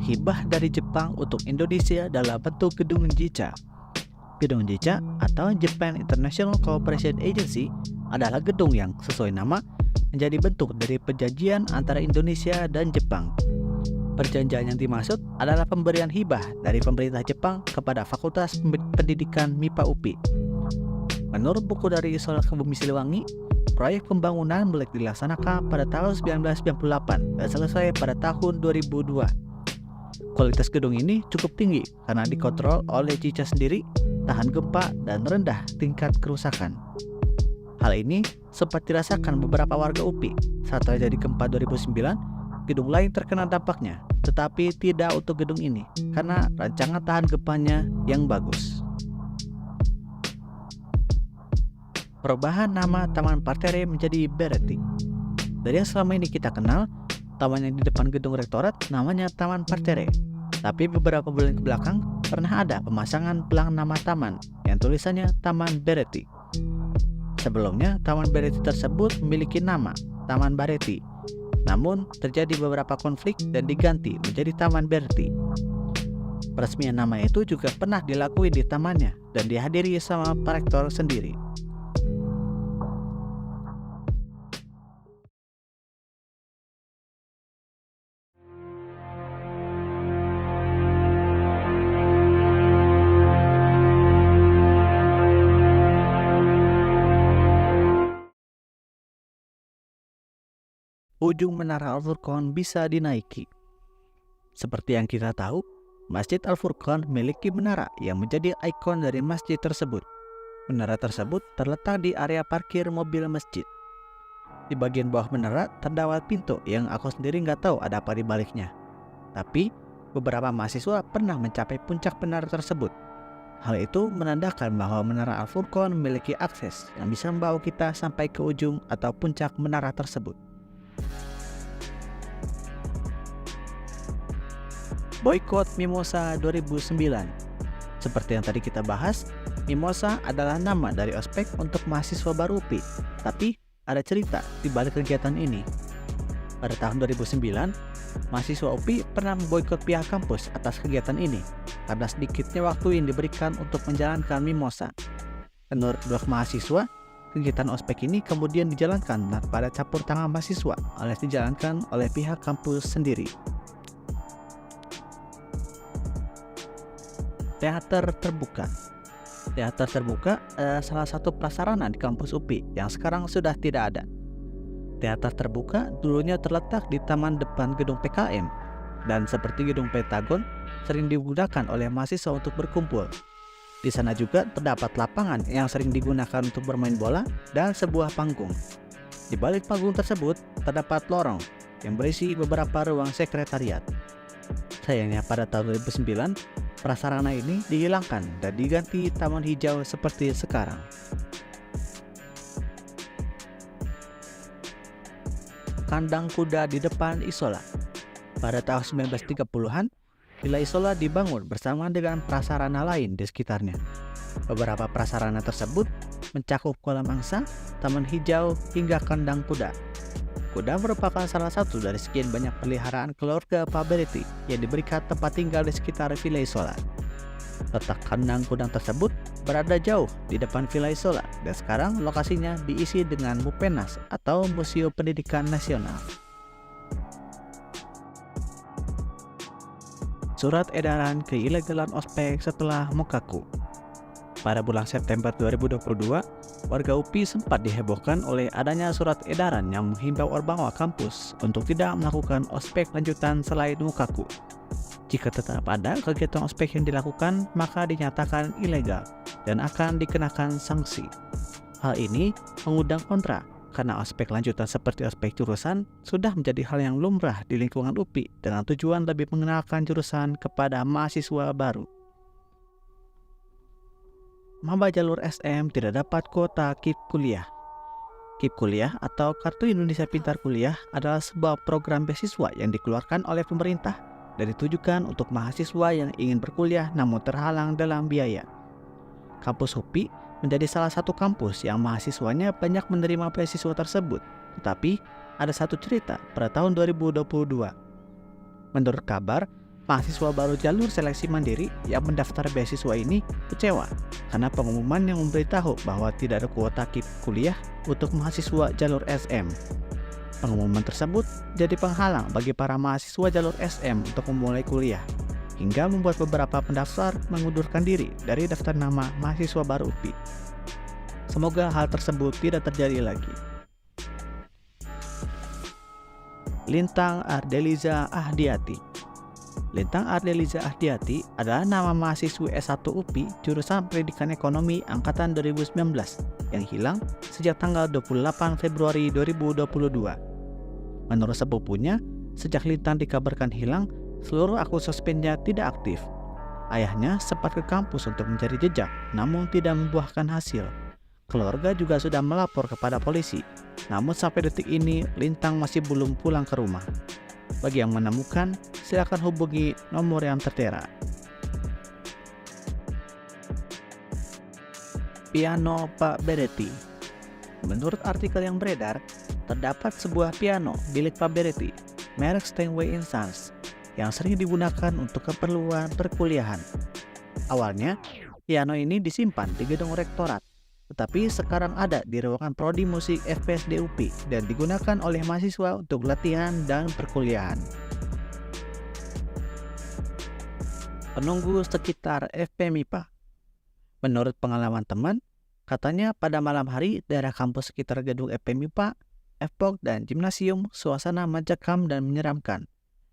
Hibah dari Jepang untuk Indonesia dalam bentuk Gedung JICA. Gedung JICA atau Japan International Cooperation Agency adalah gedung yang sesuai nama menjadi bentuk dari perjanjian antara Indonesia dan Jepang. Perjanjian yang dimaksud adalah pemberian hibah dari pemerintah Jepang kepada Fakultas Pendidikan MIPA UPI. Menurut buku dari Isola Bumi Siliwangi, proyek pembangunan mulai dilaksanakan pada tahun 1998 dan selesai pada tahun 2002. Kualitas gedung ini cukup tinggi karena dikontrol oleh JICA sendiri, tahan gempa, dan rendah tingkat kerusakan. Hal ini sempat dirasakan beberapa warga UPI saat terjadi gempa 2009. Gedung lain terkena dampaknya, tetapi tidak untuk gedung ini karena rancangan tahan gempanya yang bagus. Perubahan nama Taman Parterre menjadi Beretti. Dari yang selama ini kita kenal, taman yang di depan gedung rektorat namanya Taman Parterre. Tapi beberapa bulan ke belakang pernah ada pemasangan pelang nama taman yang tulisannya Taman Beretti. Sebelumnya, Taman Beretti tersebut memiliki nama Taman Baretti. Namun, terjadi beberapa konflik dan diganti menjadi Taman Beretti. Peresmian nama itu juga pernah dilakuin di tamannya dan dihadiri sama Pak Rektor sendiri. Ujung Menara Al-Furqan bisa dinaiki. Seperti yang kita tahu, Masjid Al-Furqan memiliki menara yang menjadi ikon dari masjid tersebut. Menara tersebut terletak di area parkir mobil masjid. Di bagian bawah menara terdapat pintu yang aku sendiri nggak tahu ada apa di baliknya. Tapi, beberapa mahasiswa pernah mencapai puncak menara tersebut. Hal itu menandakan bahwa Menara Al-Furqan memiliki akses yang bisa membawa kita sampai ke ujung atau puncak menara tersebut. Boykot Mimosa 2009. Seperti yang tadi kita bahas, Mimosa adalah nama dari ospek untuk mahasiswa baru UPI. Tapi ada cerita di balik kegiatan ini. Pada tahun 2009, mahasiswa UPI pernah memboikot pihak kampus atas kegiatan ini karena sedikitnya waktu yang diberikan untuk menjalankan Mimosa. Menurut dua mahasiswa, kegiatan ospek ini kemudian dijalankan pada campur tangan mahasiswa alias dijalankan oleh pihak kampus sendiri. Teater terbuka. Teater terbuka adalah salah satu prasarana di kampus UPI yang sekarang sudah tidak ada. Teater terbuka dulunya terletak di taman depan gedung PKM dan seperti gedung Pentagon sering digunakan oleh mahasiswa untuk berkumpul. Di sana juga terdapat lapangan yang sering digunakan untuk bermain bola dan sebuah panggung. Di balik panggung tersebut terdapat lorong yang berisi beberapa ruang sekretariat. Sayangnya pada tahun 2009, prasarana ini dihilangkan dan diganti taman hijau seperti sekarang. Kandang kuda di depan Isola. Pada tahun 1930-an, Villa Isola dibangun bersama dengan prasarana lain di sekitarnya. Beberapa prasarana tersebut mencakup kolam angsa, taman hijau, hingga kandang kuda. Kuda merupakan salah satu dari sekian banyak peliharaan keluarga Pak Beretti yang diberikan tempat tinggal di sekitar Villa Isola. Letak kandang kuda tersebut berada jauh di depan Villa Isola dan sekarang lokasinya diisi dengan Mupenas atau Museum Pendidikan Nasional. Surat edaran keilegalan ospek setelah Mokaku. Pada bulan September 2022, warga UPI sempat dihebohkan oleh adanya surat edaran yang menghimbau ormawa kampus untuk tidak melakukan ospek lanjutan selain Mokaku. Jika tetap ada kegiatan ospek yang dilakukan, maka dinyatakan ilegal dan akan dikenakan sanksi. Hal ini mengundang kontra, karena ospek lanjutan seperti ospek jurusan sudah menjadi hal yang lumrah di lingkungan UPI dengan tujuan lebih mengenalkan jurusan kepada mahasiswa baru. Maba jalur SM tidak dapat kuota KIP kuliah. KIP kuliah atau Kartu Indonesia Pintar Kuliah adalah sebuah program beasiswa yang dikeluarkan oleh pemerintah dan ditujukan untuk mahasiswa yang ingin berkuliah namun terhalang dalam biaya. Kampus UPI menjadi salah satu kampus yang mahasiswanya banyak menerima beasiswa tersebut. Tetapi ada satu cerita pada tahun 2022. Menurut kabar, mahasiswa baru jalur seleksi mandiri yang mendaftar beasiswa ini kecewa karena pengumuman yang memberitahu bahwa tidak ada kuota KIP kuliah untuk mahasiswa jalur SM. Pengumuman tersebut jadi penghalang bagi para mahasiswa jalur SM untuk memulai kuliah, hingga membuat beberapa pendaftar mengundurkan diri dari daftar nama mahasiswa baru UPI. Semoga hal tersebut tidak terjadi lagi. Lintang Ardeliza Ahdiati. Lintang Ardeliza Ahdiati adalah nama mahasiswi S1 UPI jurusan Pendidikan Ekonomi angkatan 2019 yang hilang sejak tanggal 28 Februari 2022. Menurut sepupunya, sejak Lintang dikabarkan hilang, seluruh akun sosmednya tidak aktif. Ayahnya sempat ke kampus untuk mencari jejak, namun tidak membuahkan hasil. Keluarga juga sudah melapor kepada polisi, namun sampai detik ini Lintang masih belum pulang ke rumah. Bagi yang menemukan, silakan hubungi nomor yang tertera. Piano Pak Beretti. Menurut artikel yang beredar, terdapat sebuah piano milik Pak Beretti, merek Steinway & Sons, yang sering digunakan untuk keperluan perkuliahan. Awalnya, piano ini disimpan di gedung rektorat, tetapi sekarang ada di ruangan Prodi Musik FPSD UPI dan digunakan oleh mahasiswa untuk latihan dan perkuliahan. Penunggu sekitar FPMIPA. Menurut pengalaman teman, katanya pada malam hari daerah kampus sekitar gedung FPMIPA, FPOK dan gimnasium suasana mencekam dan menyeramkan.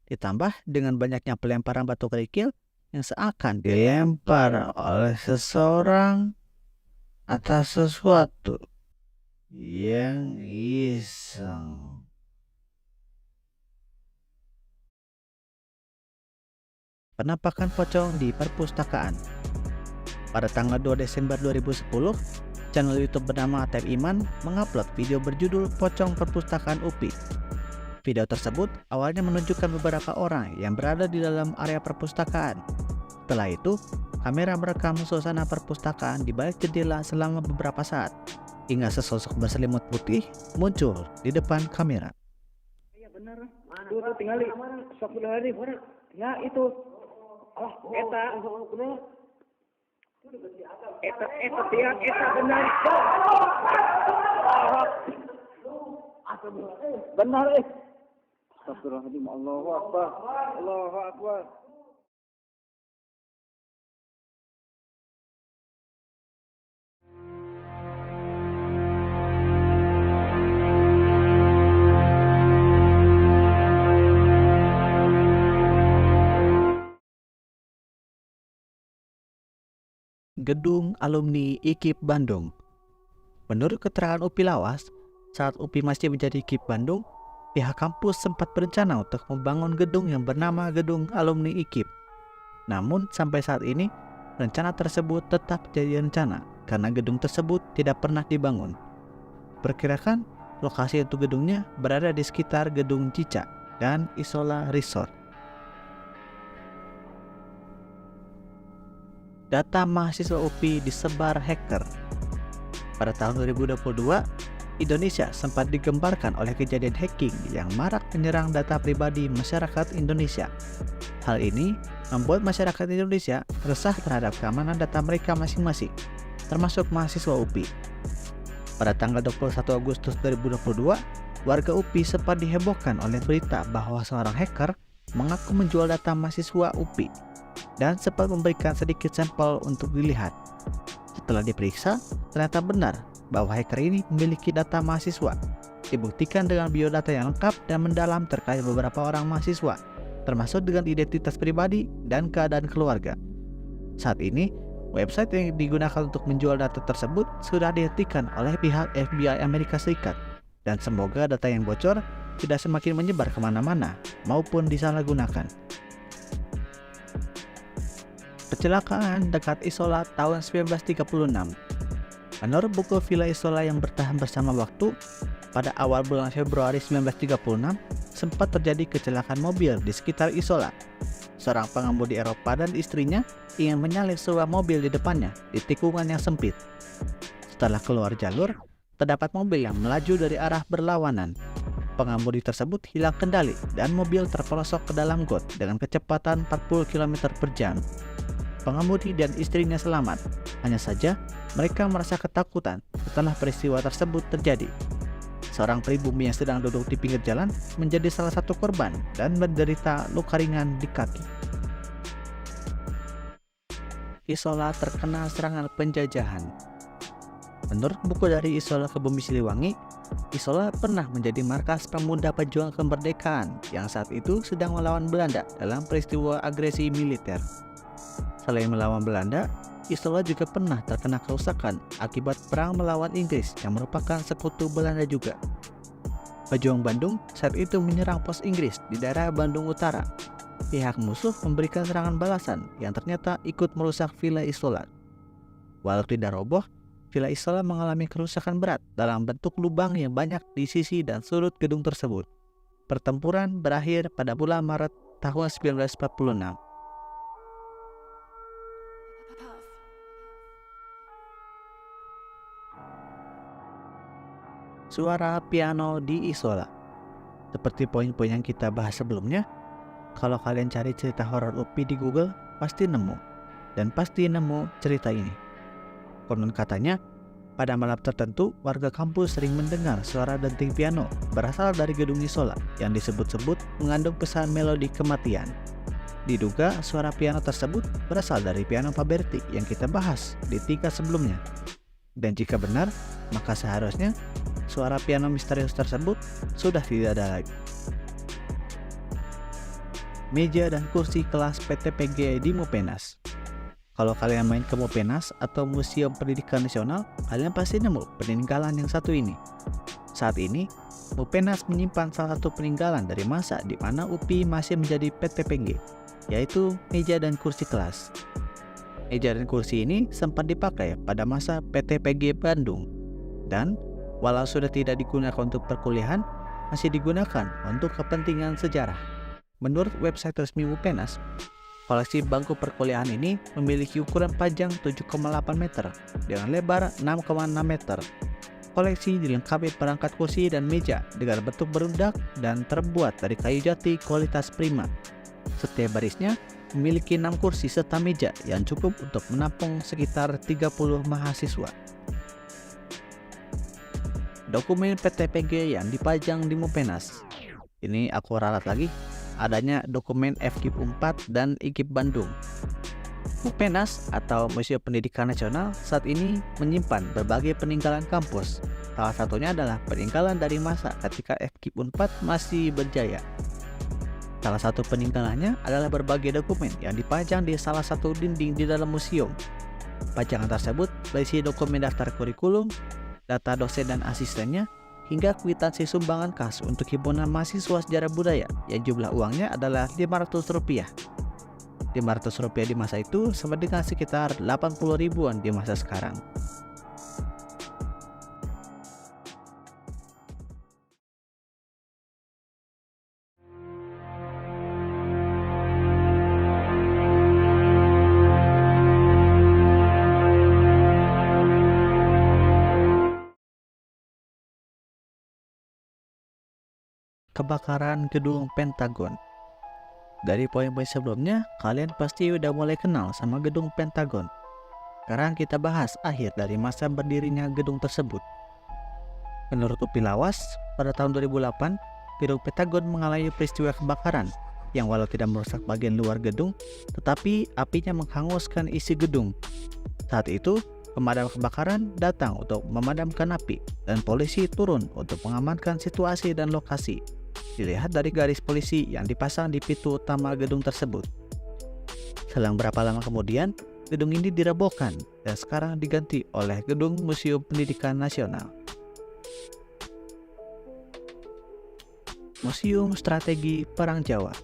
Ditambah dengan banyaknya pelemparan batu kerikil yang seakan dilempar oleh seseorang atas sesuatu yang iseng. Penampakan pocong di perpustakaan. Pada tanggal 2 Desember 2010, channel YouTube bernama Atep Iman mengupload video berjudul Pocong Perpustakaan UPI. Video tersebut awalnya menunjukkan beberapa orang yang berada di dalam area perpustakaan. Setelah itu, kamera merekam suasana perpustakaan di balik jendela selama beberapa saat, hingga sesosok berselimut putih muncul di depan kamera. Iya benar. Tuh tinggali. Astagfirullahaladzim. Ya itu. Oh, eta. Eta benar. Benar Astagfirullahaladzim. Allahu Akbar. Allahu Akbar. Gedung Alumni IKIP Bandung. Menurut keterangan UPI Lawas, saat UPI masih menjadi IKIP Bandung, pihak kampus sempat berencana untuk membangun gedung yang bernama Gedung Alumni IKIP. Namun sampai saat ini, rencana tersebut tetap jadi rencana karena gedung tersebut tidak pernah dibangun. Perkirakan lokasi untuk gedungnya berada di sekitar Gedung Cica dan Isola Resort. Data mahasiswa UPI disebar hacker. Pada tahun 2022, Indonesia sempat digemparkan oleh kejadian hacking yang marak menyerang data pribadi masyarakat Indonesia. Hal ini membuat masyarakat Indonesia resah terhadap keamanan data mereka masing-masing, termasuk mahasiswa UPI. Pada tanggal 21 Agustus 2022, warga UPI sempat dihebohkan oleh berita bahwa seorang hacker mengaku menjual data mahasiswa UPI dan sempat memberikan sedikit sampel untuk dilihat. Setelah diperiksa, ternyata benar bahwa hacker ini memiliki data mahasiswa. Dibuktikan dengan biodata yang lengkap dan mendalam terkait beberapa orang mahasiswa, termasuk dengan identitas pribadi dan keadaan keluarga. Saat ini, website yang digunakan untuk menjual data tersebut sudah dihentikan oleh pihak FBI Amerika Serikat, dan semoga data yang bocor tidak semakin menyebar kemana-mana maupun disalahgunakan. Kecelakaan dekat Isola tahun 1936. Menurut buku Villa Isola yang bertahan bersama waktu, pada awal bulan Februari 1936 sempat terjadi kecelakaan mobil di sekitar Isola. Seorang pengemudi Eropa dan istrinya ingin menyalip sebuah mobil di depannya di tikungan yang sempit. Setelah keluar jalur, terdapat mobil yang melaju dari arah berlawanan. Pengemudi tersebut hilang kendali dan mobil terperosok ke dalam got dengan kecepatan 40 km per jam. Pengemudi dan istrinya selamat, hanya saja mereka merasa ketakutan setelah peristiwa tersebut terjadi. Seorang pribumi yang sedang duduk di pinggir jalan menjadi salah satu korban dan menderita luka ringan di kaki. Isola terkena serangan penjajahan. Menurut buku dari Isola ke Bumi Siliwangi, Isola pernah menjadi markas pemuda pejuang kemerdekaan yang saat itu sedang melawan Belanda dalam peristiwa agresi militer. Selain melawan Belanda, Isola juga pernah terkena kerusakan akibat perang melawan Inggris yang merupakan sekutu Belanda juga. Pejuang Bandung saat itu menyerang pos Inggris di daerah Bandung Utara. Pihak musuh memberikan serangan balasan yang ternyata ikut merusak Villa Isola. Walau tidak roboh, Villa Isola mengalami kerusakan berat dalam bentuk lubang yang banyak di sisi dan sudut gedung tersebut. Pertempuran berakhir pada bulan Maret tahun 1946. Suara piano di Isola. Seperti poin-poin yang kita bahas sebelumnya, kalau kalian cari cerita horor UPI di Google, pasti nemu. Dan pasti nemu cerita ini. Konon katanya, pada malam tertentu, warga kampus sering mendengar suara denting piano berasal dari gedung Isola yang disebut-sebut mengandung pesan melodi kematian. Diduga suara piano tersebut berasal dari piano Paberti yang kita bahas di 3 sebelumnya. Dan jika benar, maka seharusnya suara piano misterius tersebut sudah tidak ada lagi. Meja dan kursi kelas PTPG di Mupenas. Kalau kalian main ke Mupenas atau Museum Pendidikan Nasional, kalian pasti nemu peninggalan yang satu ini. Saat ini, Mupenas menyimpan salah satu peninggalan dari masa di mana UPI masih menjadi PTPG, yaitu meja dan kursi kelas. Meja dan kursi ini sempat dipakai pada masa PTPG Bandung, dan walau sudah tidak digunakan untuk perkuliahan, masih digunakan untuk kepentingan sejarah. Menurut website resmi Mupenas, koleksi bangku perkuliahan ini memiliki ukuran panjang 7,8 meter dengan lebar 6,6 meter. Koleksi dilengkapi perangkat kursi dan meja dengan bentuk berundak dan terbuat dari kayu jati kualitas prima. Setiap barisnya memiliki 6 kursi serta meja yang cukup untuk menampung sekitar 30 mahasiswa. Dokumen PTPG yang dipajang di Mupenas. Ini aku ralat lagi, adanya dokumen FKIP 4 dan IKIP Bandung. Mupenas atau Museum Pendidikan Nasional saat ini menyimpan berbagai peninggalan kampus. Salah satunya adalah peninggalan dari masa ketika FKIP 4 masih berjaya. Salah satu peninggalannya adalah berbagai dokumen yang dipajang di salah satu dinding di dalam museum. Pajangan tersebut berisi dokumen daftar kurikulum, data dosen dan asistennya, hingga kwitansi sumbangan kas untuk himpunan mahasiswa sejarah budaya yang jumlah uangnya adalah Rp500. Rp500 di masa itu sama dengan sekitar 80 ribuan di masa sekarang. kebakaran gedung Pentagon. Dari poin-poin sebelumnya, kalian pasti udah mulai kenal sama gedung Pentagon. Sekarang kita bahas akhir dari masa berdirinya gedung tersebut. Menurut UPI Lawas, pada tahun 2008, gedung Pentagon mengalami peristiwa kebakaran yang walau tidak merusak bagian luar gedung, tetapi apinya menghanguskan isi gedung. Saat itu, pemadam kebakaran datang untuk memadamkan api dan polisi turun untuk mengamankan situasi dan lokasi. Dilihat dari garis polisi yang dipasang di pintu utama gedung tersebut. Selang berapa lama kemudian, gedung ini dirobohkan dan sekarang diganti oleh Gedung Museum Pendidikan Nasional. Museum Strategi Perang Jawa.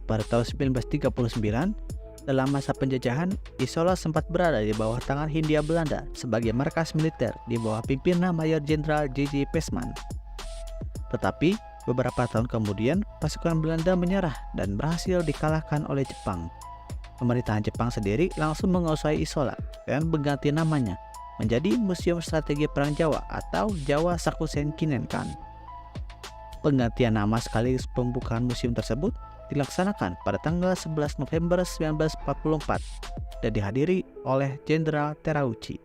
Pada tahun 1939, dalam masa penjajahan, Isola sempat berada di bawah tangan Hindia Belanda sebagai markas militer di bawah pimpinan Mayor Jenderal J.J. Pesman. Tetapi, beberapa tahun kemudian, pasukan Belanda menyerah dan berhasil dikalahkan oleh Jepang. Pemerintahan Jepang sendiri langsung menguasai Isola dan mengganti namanya menjadi Museum Strategi Perang Jawa atau Jawa Sakusen Kinenkan. Penggantian nama sekaligus pembukaan museum tersebut dilaksanakan pada tanggal 11 November 1944 dan dihadiri oleh Jenderal Terauchi.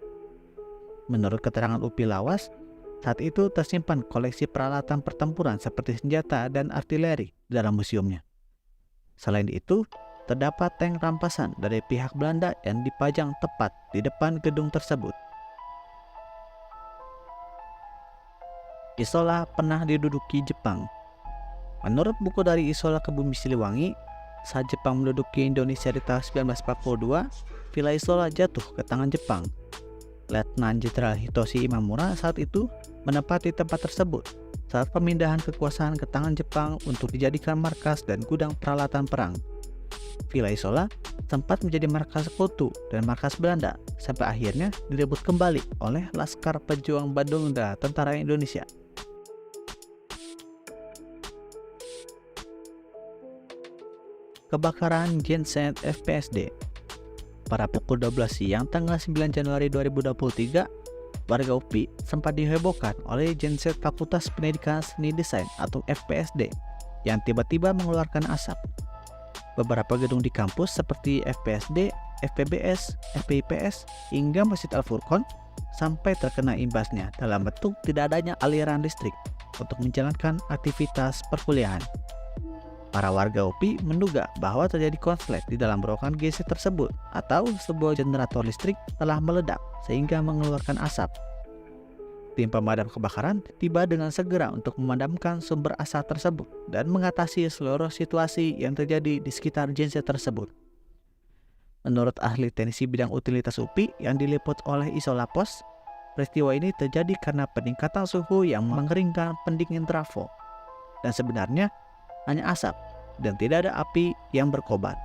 Menurut keterangan UPI Lawas, saat itu tersimpan koleksi peralatan pertempuran seperti senjata dan artileri di dalam museumnya. Selain itu, terdapat tank rampasan dari pihak Belanda yang dipajang tepat di depan gedung tersebut. Isola pernah diduduki Jepang. Menurut buku dari Isola ke Bumi Siliwangi, saat Jepang menduduki Indonesia di tahun 1942, Villa Isola jatuh ke tangan Jepang. Letnan Jenderal Hitoshi Imamura saat itu menempati tempat tersebut saat pemindahan kekuasaan ke tangan Jepang untuk dijadikan markas dan gudang peralatan perang. Villa Isola sempat menjadi markas sekutu dan markas Belanda sampai akhirnya direbut kembali oleh Laskar Pejuang Bandung dan Tentara Indonesia. Kebakaran Genset FPSD. Pada pukul 12 siang tanggal 9 Januari 2023, warga UPI sempat dihebohkan oleh genset Fakultas Pendidikan Seni Desain atau FPSD yang tiba-tiba mengeluarkan asap. Beberapa gedung di kampus seperti FPSD, FPBS, FPIPS, hingga Masjid Al-Furqon sampai terkena imbasnya dalam bentuk tidak adanya aliran listrik untuk menjalankan aktivitas perkuliahan. Para warga UPI menduga bahwa terjadi konslet di dalam ruangan genset tersebut atau sebuah generator listrik telah meledak sehingga mengeluarkan asap. Tim pemadam kebakaran tiba dengan segera untuk memadamkan sumber asap tersebut dan mengatasi seluruh situasi yang terjadi di sekitar genset tersebut. Menurut ahli teknisi bidang utilitas UPI yang diliput oleh Isola Pos, peristiwa ini terjadi karena peningkatan suhu yang mengeringkan pendingin trafo. Dan sebenarnya hanya asap dan tidak ada api yang berkobar.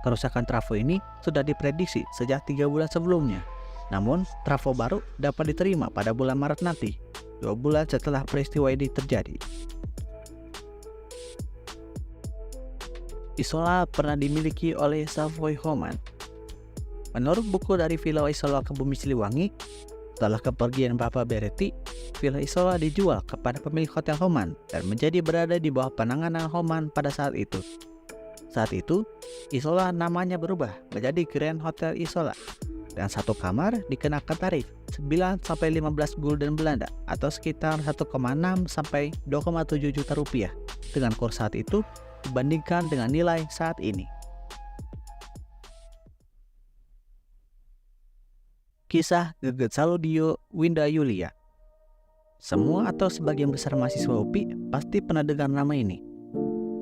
Kerusakan trafo ini sudah diprediksi sejak 3 bulan sebelumnya. Namun, trafo baru dapat diterima pada bulan Maret nanti, 2 bulan setelah peristiwa ini terjadi. Isola pernah dimiliki oleh Savoy Homan. Menurut buku dari Villa Isola ke Bumi Siliwangi, setelah kepergian Bapak Beretti, Villa Isola dijual kepada pemilik Hotel Homan dan menjadi berada di bawah penanganan Homan pada saat itu. Saat itu, Isola namanya berubah menjadi Grand Hotel Isola dan satu kamar dikenakan tarif 9-15 gulden Belanda atau sekitar 1,6 sampai 2,7 juta rupiah dengan kurs saat itu dibandingkan dengan nilai saat ini. Kisah Geget Saludio Winda Yulia. Semua atau sebagian besar mahasiswa UPI pasti pernah dengar nama ini.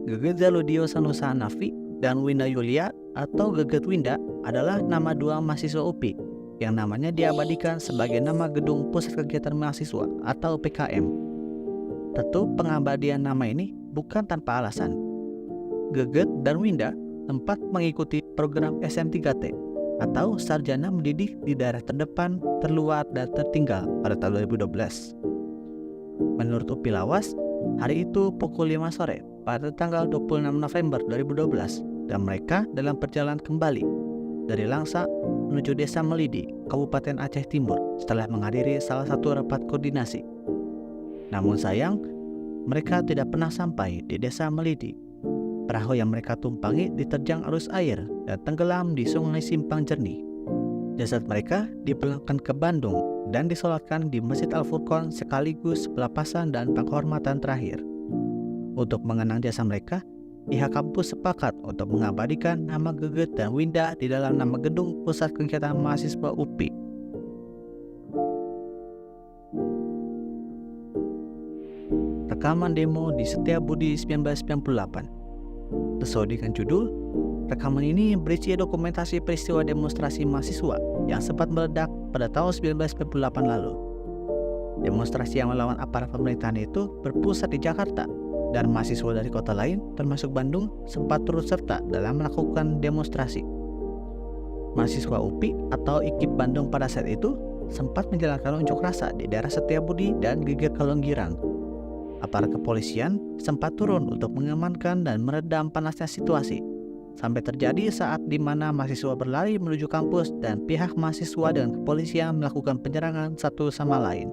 Geget Saludio Sanusi Hanafi dan Winda Yulia atau Geget Winda adalah nama dua mahasiswa UPI yang namanya diabadikan sebagai nama Gedung Pusat Kegiatan Mahasiswa atau PKM. Tentu pengabadian nama ini bukan tanpa alasan. Geget dan Winda sempat mengikuti program SM3T atau Sarjana Mendidik di Daerah Terdepan, Terluar, dan Tertinggal pada tahun 2012. Menurut UPI Lawas, hari itu pukul 5 sore pada tanggal 26 November 2012 dan mereka dalam perjalanan kembali dari Langsa menuju Desa Melidi, Kabupaten Aceh Timur setelah menghadiri salah satu rapat koordinasi. Namun sayang, mereka tidak pernah sampai di desa Melidi. Perahu yang mereka tumpangi diterjang arus air dan tenggelam di sungai Simpang Jernih. Jasad mereka dipulangkan ke Bandung dan disolatkan di Masjid Al-Furqon sekaligus pelepasan dan penghormatan terakhir. Untuk mengenang jasa mereka, pihak kampus sepakat untuk mengabadikan nama Geget dan Winda di dalam nama gedung Pusat Kegiatan Mahasiswa UPI. Rekaman demo di Setiabudi 1998. Sesuai dengan judul, rekaman ini berisi dokumentasi peristiwa demonstrasi mahasiswa yang sempat meledak pada tahun 1998 lalu. Demonstrasi yang melawan aparat pemerintahan itu berpusat di Jakarta, dan mahasiswa dari kota lain termasuk Bandung sempat turut serta dalam melakukan demonstrasi. Mahasiswa UPI atau IKIP Bandung pada saat itu sempat menjalankan unjuk rasa di daerah Setiabudi dan Geger Kalonggirang. Aparat kepolisian sempat turun untuk mengamankan dan meredam panasnya situasi, sampai terjadi saat di mana mahasiswa berlari menuju kampus dan pihak mahasiswa dan kepolisian melakukan penyerangan satu sama lain.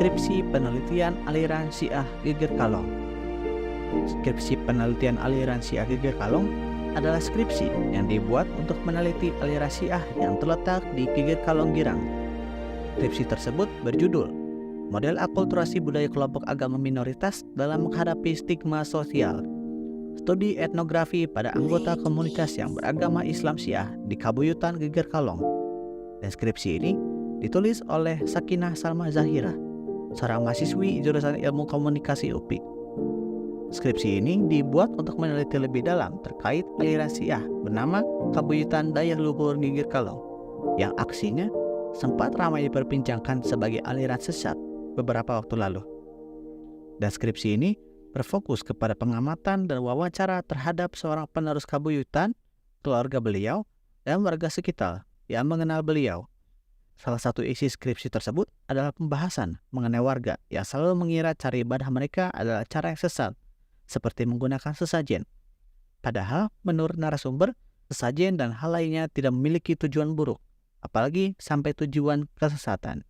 Skripsi penelitian aliran Syiah Geger Kalong. Skripsi penelitian aliran Syiah Geger Kalong adalah skripsi yang dibuat untuk meneliti aliran Syiah yang terletak di Geger Kalonggirang. Skripsi tersebut berjudul Model Akulturasi Budaya Kelompok Agama Minoritas dalam Menghadapi Stigma Sosial. Studi etnografi pada anggota komunitas yang beragama Islam Syiah di Kabuyutan Geger Kalong. Deskripsi ini ditulis oleh Sakinah Salma Zahira, seorang mahasiswi jurusan Ilmu Komunikasi UPI. Skripsi ini dibuat untuk meneliti lebih dalam terkait aliran Syiah bernama Kabuyutan Daya Luhur Geger Kalong, yang aksinya sempat ramai diperbincangkan sebagai aliran sesat beberapa waktu lalu. Deskripsi ini berfokus kepada pengamatan dan wawancara terhadap seorang penerus Kabuyutan, keluarga beliau, dan warga sekitar yang mengenal beliau. Salah satu isi skripsi tersebut adalah pembahasan mengenai warga yang selalu mengira cara ibadah mereka adalah cara yang sesat, seperti menggunakan sesajen. Padahal, menurut narasumber, sesajen dan hal lainnya tidak memiliki tujuan buruk, apalagi sampai tujuan kesesatan.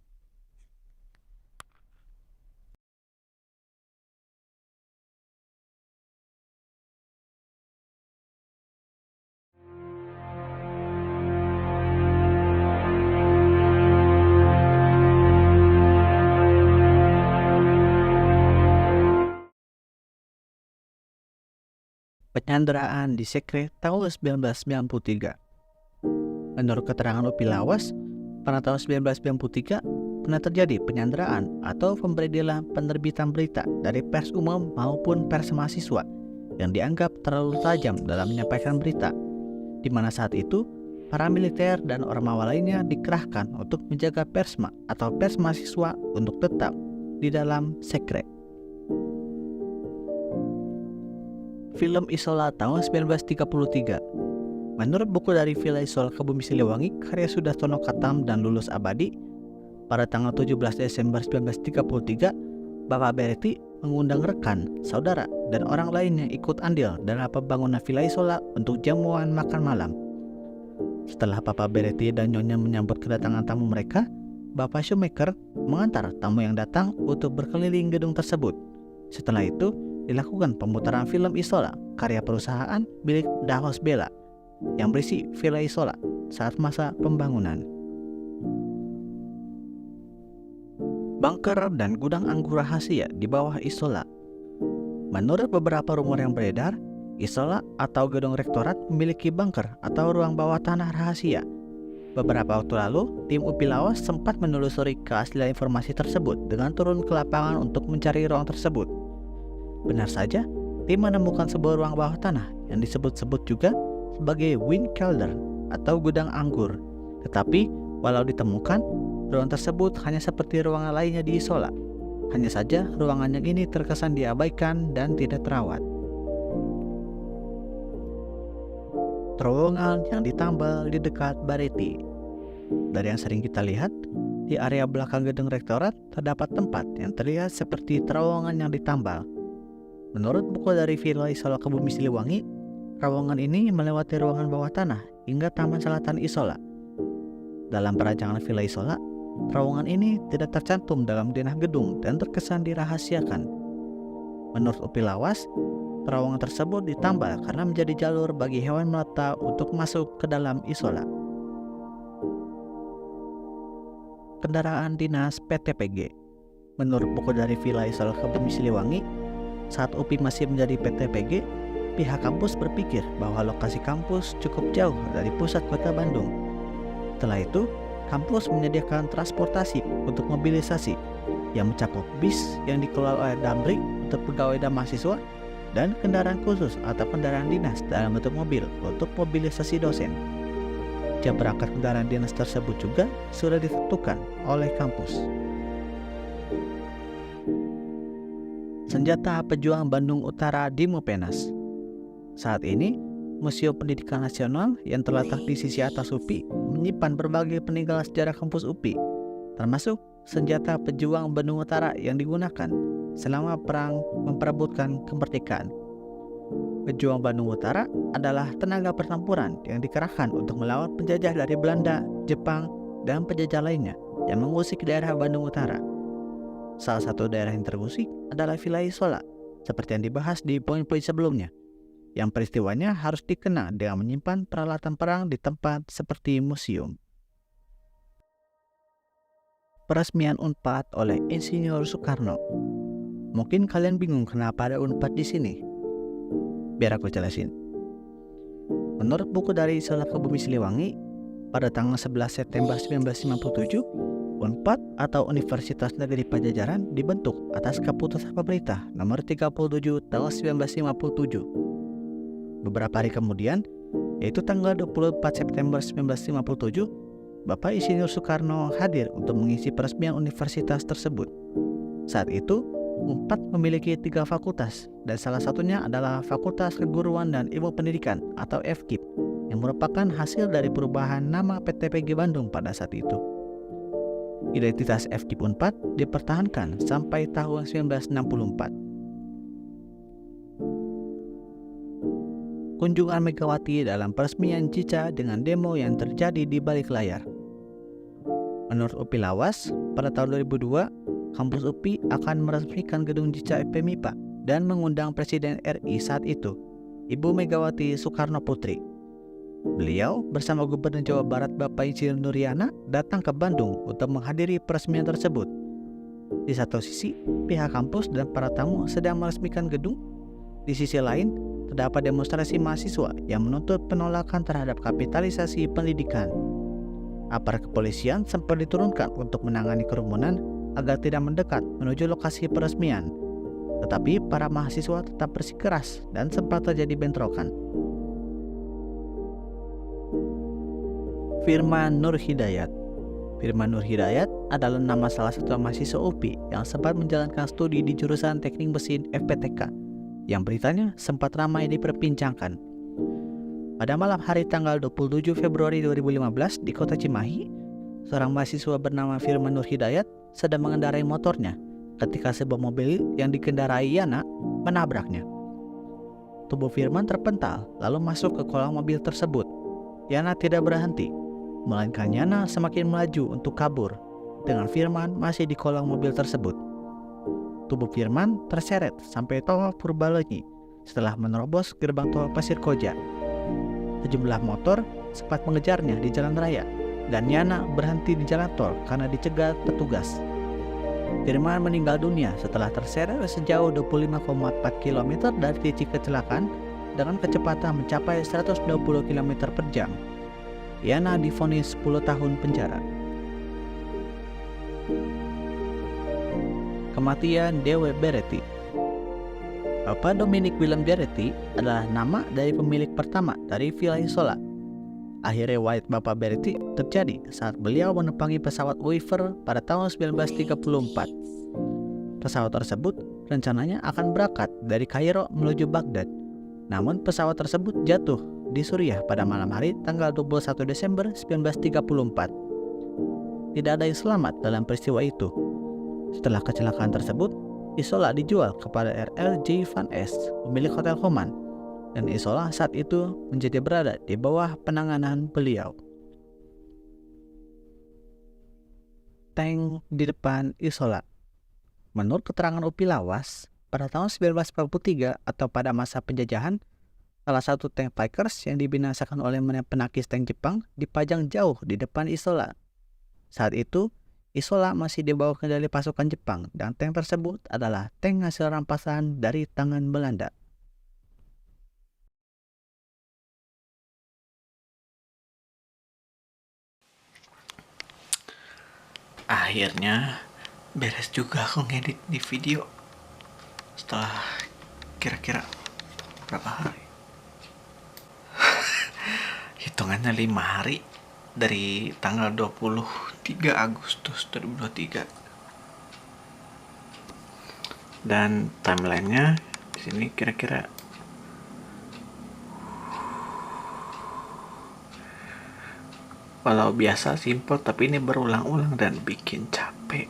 Penyanderaan di Sekre tahun 1993. Menurut keterangan UPI Lawas, pada tahun 1993 pernah terjadi penyanderaan atau pemberedelan penerbitan berita dari pers umum maupun pers mahasiswa yang dianggap terlalu tajam dalam menyampaikan berita, di mana saat itu para militer dan ormawa lainnya dikerahkan untuk menjaga persma atau pers mahasiswa untuk tetap di dalam Sekre. Film Isola tahun 1933. Menurut buku dari Villa Isola Kebumi Siliwangi karya Sudarsono Katam dan Lulus Abadi, pada tanggal 17 Desember 1933, Bapak Beretti mengundang rekan, saudara, dan orang lain yang ikut andil dalam pembangunan Villa Isola untuk jamuan makan malam. Setelah Bapak Beretti dan Nyonya menyambut kedatangan tamu mereka, Bapak Shoemaker mengantar tamu yang datang untuk berkeliling gedung tersebut. Setelah itu, dilakukan pemutaran film Isola karya perusahaan milik Dahos Bella yang berisi Villa Isola saat masa pembangunan. Bunker dan gudang anggur rahasia di bawah Isola. Menurut beberapa rumor yang beredar, Isola atau gedung rektorat memiliki bunker atau ruang bawah tanah rahasia. Beberapa waktu lalu, tim UPI Lawas sempat menelusuri keaslian informasi tersebut dengan turun ke lapangan untuk mencari ruang tersebut. Benar saja, tim menemukan sebuah ruang bawah tanah yang disebut-sebut juga sebagai wind kelder atau gudang anggur. Tetapi, walau ditemukan, ruangan tersebut hanya seperti ruangan lainnya di Isola. Hanya saja, ruangan yang ini terkesan diabaikan dan tidak terawat. Terowongan yang ditambal di dekat Baretti. Dari yang sering kita lihat, di area belakang gedung rektorat terdapat tempat yang terlihat seperti terowongan yang ditambal. Menurut buku dari Villa Isola Kebumi Siliwangi, terowongan ini melewati ruangan bawah tanah hingga Taman Selatan Isola. Dalam perancangan Villa Isola, terowongan ini tidak tercantum dalam denah gedung dan terkesan dirahasiakan. Menurut Upi Lawas, terowongan tersebut ditambal karena menjadi jalur bagi hewan melata untuk masuk ke dalam Isola. Kendaraan dinas PTPG. Menurut buku dari Villa Isola Kebumi Siliwangi, saat UPI masih menjadi PTPG, pihak kampus berpikir bahwa lokasi kampus cukup jauh dari pusat kota Bandung. Setelah itu, kampus menyediakan transportasi untuk mobilisasi yang mencakup bis yang dikelola oleh Damri untuk pegawai dan mahasiswa, dan kendaraan khusus atau kendaraan dinas dalam bentuk mobil untuk mobilisasi dosen. Jam berangkat kendaraan dinas tersebut juga sudah ditentukan oleh kampus. Senjata Pejuang Bandung Utara di Mupenas. Saat ini, Museum Pendidikan Nasional yang terletak di sisi atas UPI menyimpan berbagai peninggalan sejarah kampus UPI, termasuk senjata pejuang Bandung Utara yang digunakan selama perang memperebutkan kemerdekaan. Pejuang Bandung Utara adalah tenaga pertempuran yang dikerahkan untuk melawan penjajah dari Belanda, Jepang, dan penjajah lainnya yang mengusik daerah Bandung Utara. Salah satu daerah yang terusik adalah Villa Isola, seperti yang dibahas di poin-poin sebelumnya, yang peristiwanya harus dikenang dengan menyimpan peralatan perang di tempat seperti museum. Peresmian UNPAD oleh Insinyur Soekarno. Mungkin kalian bingung kenapa ada UNPAD di sini. Biar aku jelasin. Menurut buku dari Isola Kebumi Siliwangi, pada tanggal 11 September 1957, UNPAD atau Universitas Negeri Pajajaran dibentuk atas keputusan pemerintah nomor 37 tahun 1957. Beberapa hari kemudian, yaitu tanggal 24 September 1957, Bapak Insinyur Soekarno hadir untuk mengisi peresmian universitas tersebut. Saat itu, UNPAD memiliki 3 fakultas, dan salah satunya adalah Fakultas Keguruan dan Ilmu Pendidikan atau FKIP, yang merupakan hasil dari perubahan nama PTPG Bandung pada saat itu. Identitas FKIP UNPAD dipertahankan sampai tahun 1964. Kunjungan Megawati dalam peresmian Cica dengan demo yang terjadi di balik layar. Menurut Upi Lawas, pada tahun 2002, kampus UPI akan meresmikan gedung Cica FPMIPA dan mengundang Presiden RI saat itu, Ibu Megawati Soekarno Putri. Beliau bersama Gubernur Jawa Barat Bapak Insinyur Nuriana datang ke Bandung untuk menghadiri peresmian tersebut. Di satu sisi, pihak kampus dan para tamu sedang meresmikan gedung. Di sisi lain, terdapat demonstrasi mahasiswa yang menuntut penolakan terhadap kapitalisasi pendidikan. Aparat kepolisian sempat diturunkan untuk menangani kerumunan agar tidak mendekat menuju lokasi peresmian. Tetapi para mahasiswa tetap bersikeras dan sempat terjadi bentrokan. Firman Nur Hidayat. Firman Nur Hidayat adalah nama salah satu mahasiswa UPI yang sempat menjalankan studi di jurusan Teknik Mesin FPTK, yang beritanya sempat ramai diperbincangkan. Pada malam hari tanggal 27 Februari 2015 di kota Cimahi, seorang mahasiswa bernama Firman Nur Hidayat sedang mengendarai motornya ketika sebuah mobil yang dikendarai Yana menabraknya. Tubuh Firman terpental lalu masuk ke kolong mobil tersebut. Yana tidak berhenti, melainkan Yana semakin melaju untuk kabur, dengan Firman masih di kolong mobil tersebut. Tubuh Firman terseret sampai tol Purbalenyi setelah menerobos gerbang tol Pasir Koja. Sejumlah motor sempat mengejarnya di jalan raya, dan Yana berhenti di jalan tol karena dicegat petugas. Firman meninggal dunia setelah terseret sejauh 25,4 km dari titik kecelakaan dengan kecepatan mencapai 120 km per jam. Yana divonis 10 tahun penjara. Kematian Dewe Beretti. Bapak Dominic Willem Beretti adalah nama dari pemilik pertama dari Villa Isola. Akhirnya riwayat Bapak Berti terjadi saat beliau menumpangi pesawat Weaver pada tahun 1934. Pesawat tersebut rencananya akan berangkat dari Kairo menuju Baghdad. Namun pesawat tersebut jatuh di Suriah pada malam hari tanggal 21 Desember 1934. Tidak ada yang selamat dalam peristiwa itu. Setelah kecelakaan tersebut, Isola dijual kepada R.L.J. Van Es, pemilik Hotel Homan, dan Isola saat itu menjadi berada di bawah penanganan beliau. Tank di depan Isola. Menurut keterangan Upi Lawas, pada tahun 1943 atau pada masa penjajahan, salah satu tank Vickers yang dibinasakan oleh penakis tank Jepang dipajang jauh di depan Isola. Saat itu, Isola masih di bawah kendali pasukan Jepang dan tank tersebut adalah tank hasil rampasan dari tangan Belanda. Akhirnya beres juga aku ngedit di video setelah kira-kira berapa hari. Hitungannya 5 hari dari tanggal 23 Agustus 2023. Dan timelinenya di sini kira-kira walau biasa simple, tapi ini berulang-ulang dan bikin capek.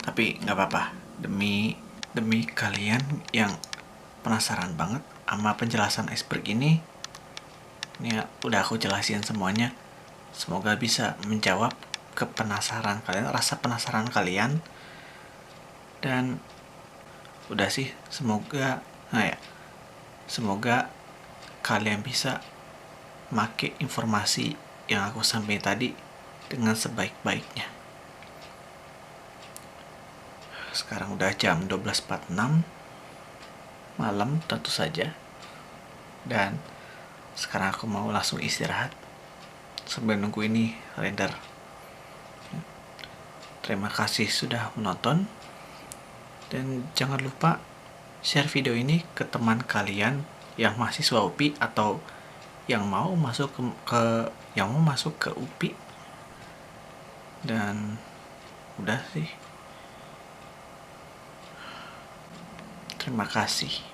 Tapi nggak apa-apa, demi kalian yang penasaran banget sama penjelasan iceberg ini udah aku jelasin semuanya. Semoga bisa menjawab kepenasaran kalian, rasa penasaran kalian. Dan udah sih, semoga kalian bisa make informasi yang aku sampaikan tadi dengan sebaik-baiknya. Sekarang udah jam 12.46 malam tentu saja. Dan sekarang aku mau langsung istirahat sambil nunggu ini render. Terima kasih sudah menonton. Dan jangan lupa share video ini ke teman kalian yang mahasiswa UPI atau yang mau masuk ke UPI. Dan udah sih. Terima kasih.